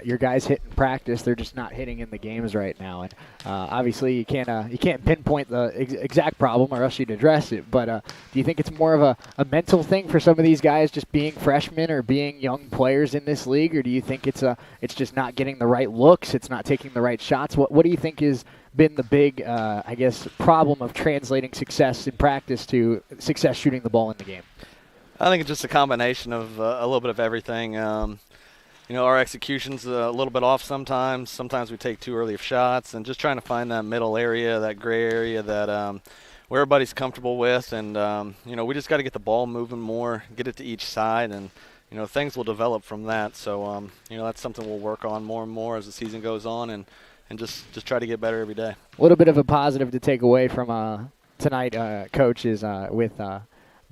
your guys hit in practice, they're just not hitting in the games right now, and obviously you can't pinpoint the exact problem or else you'd address it. But do you think it's more of a mental thing for some of these guys just being freshmen or being young players in this league, or do you think it's just not getting the right looks, it's not taking the right shots? What do you think has been the big problem of translating success in practice to success shooting the ball in the game? I think it's just a combination of a little bit of everything. Our execution's a little bit off sometimes. Sometimes we take too early of shots, and just trying to find that middle area, that gray area that where everybody's comfortable with. And, we just got to get the ball moving more, get it to each side, and, things will develop from that. So, that's something we'll work on more and more as the season goes on and just try to get better every day. A little bit of a positive to take away from tonight, Coach, is with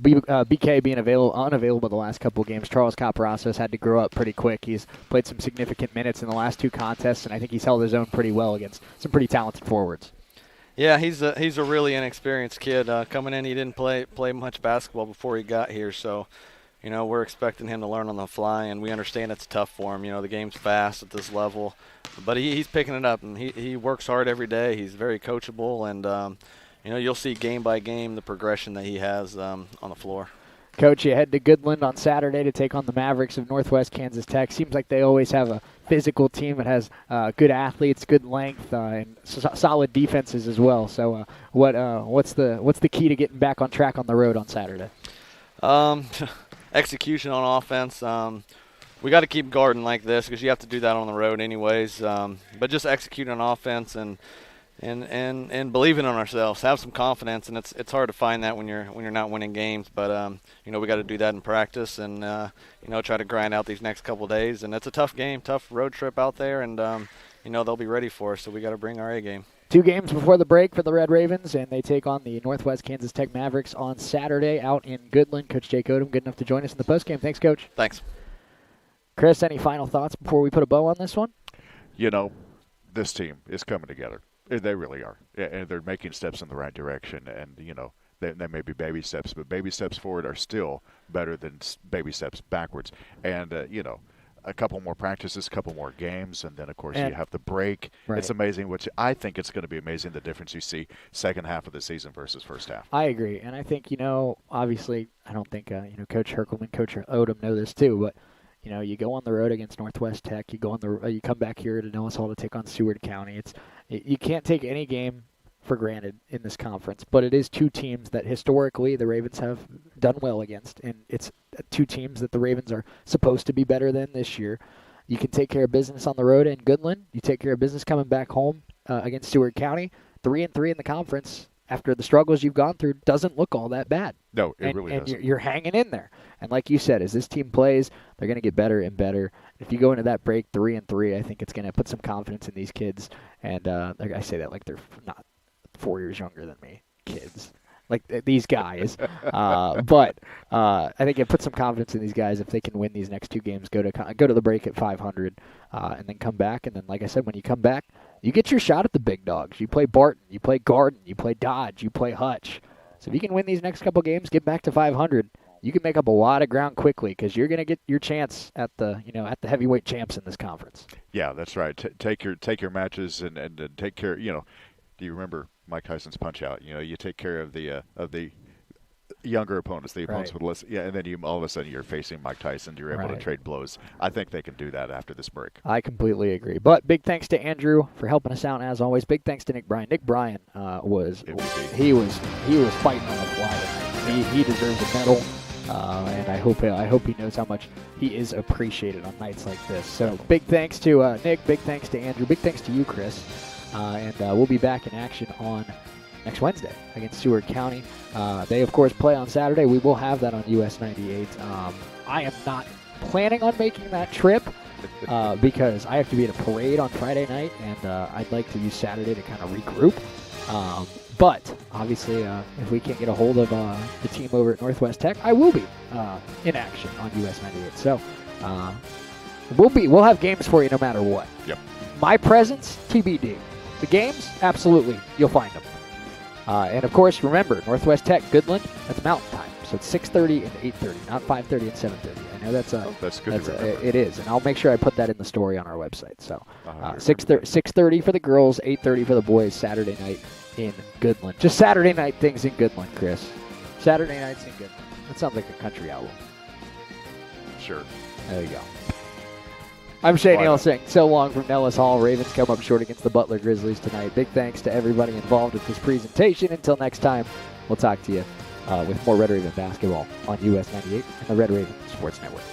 BK being unavailable the last couple of games. Charles Caparazzo has had to grow up pretty quick. He's played some significant minutes in the last two contests, and I think he's held his own pretty well against some pretty talented forwards. Yeah, he's a really inexperienced kid. Coming in, he didn't play much basketball before he got here, so we're expecting him to learn on the fly, and we understand it's tough for him. The game's fast at this level, but he's picking it up, and he works hard every day. He's very coachable, and you'll see game by game the progression that he has on the floor. Coach, you head to Goodland on Saturday to take on the Mavericks of Northwest Kansas Tech. Seems like they always have a physical team that has good athletes, good length, and solid defenses as well. So, what's the key to getting back on track on the road on Saturday? Execution on offense. We got to keep guarding like this because you have to do that on the road anyways. But just executing on offense and believing in ourselves, have some confidence, and it's hard to find that when you're not winning games. But we got to do that in practice, and try to grind out these next couple of days. And it's a tough game, tough road trip out there, and they'll be ready for us. So we got to bring our A game. 2 games before the break for the Red Ravens, and they take on the Northwest Kansas Tech Mavericks on Saturday out in Goodland. Coach Jake Odom, good enough to join us in the postgame. Thanks, Coach. Thanks. Chris, any final thoughts before we put a bow on this one? This team is coming together. They really are, and they're making steps in the right direction. And they may be baby steps, but baby steps forward are still better than baby steps backwards. And a couple more practices, a couple more games, and then of course you have the break. Right. It's amazing, which I think it's going to be amazing the difference you see second half of the season versus first half. I agree, and I think obviously I don't think Coach Herkelman, Coach Odom know this too, but. You go on the road against Northwest Tech. You come back here to Nellis Hall to take on Seward County. You can't take any game for granted in this conference, but it is 2 teams that historically the Ravens have done well against, and it's 2 teams that the Ravens are supposed to be better than this year. You can take care of business on the road in Goodland. You take care of business coming back home against Seward County. 3-3 in the conference. After the struggles you've gone through, doesn't look all that bad. No, it really doesn't. And you're hanging in there. And like you said, as this team plays, they're going to get better and better. If you go into that break 3-3, I think it's going to put some confidence in these kids. And I say that like they're not 4 years younger than me, kids. Like these guys. But I think it puts some confidence in these guys if they can win these next 2 games, go to the break at 500, and then come back. And then, like I said, when you come back, you get your shot at the big dogs. You play Barton, you play Garden, you play Dodge, you play Hutch. So if you can win these next couple games, get back to 500, you can make up a lot of ground quickly because you're going to get your chance at the heavyweight champs in this conference. Yeah, that's right. Take your matches and take care. Do you remember Mike Tyson's Punch Out? You take care of the younger opponents, the opponents with less. Yeah, and then all of a sudden you're facing Mike Tyson. You're able to trade blows. I think they can do that after this break. I completely agree. But big thanks to Andrew for helping us out as always. Big thanks to Nick Bryan. Nick Bryan was fighting on the fly. He deserves a medal. And I hope he knows how much he is appreciated on nights like this. So big thanks to Nick, big thanks to Andrew, big thanks to you, Chris. And we'll be back in action on next Wednesday against Seward County. They, of course, play on Saturday. We will have that on US 98. I am not planning on making that trip because I have to be at a parade on Friday night, and I'd like to use Saturday to kind of regroup. But obviously, if we can't get a hold of the team over at Northwest Tech, I will be in action on US 98. So we'll have games for you no matter what. Yep. My presence, TBD. The games, absolutely, you'll find them. And of course, remember Northwest Tech, Goodland. That's Mountain Time, so it's 6:30 and 8:30, not 5:30 and 7:30. I know that's good. It is, and I'll make sure I put that in the story on our website. So 6:30 for the girls, 8:30 for the boys. Saturday night in Goodland. Just Saturday night things in Goodland, Chris. Saturday nights in Goodland. That sounds like a country album. Sure. There you go. I'm Shane Neal saying so long from Nellis Hall. Ravens come up short against the Butler Grizzlies tonight. Big thanks to everybody involved with this presentation. Until next time, we'll talk to you with more Red Raven basketball on US 98 and the Red Raven Sports Network.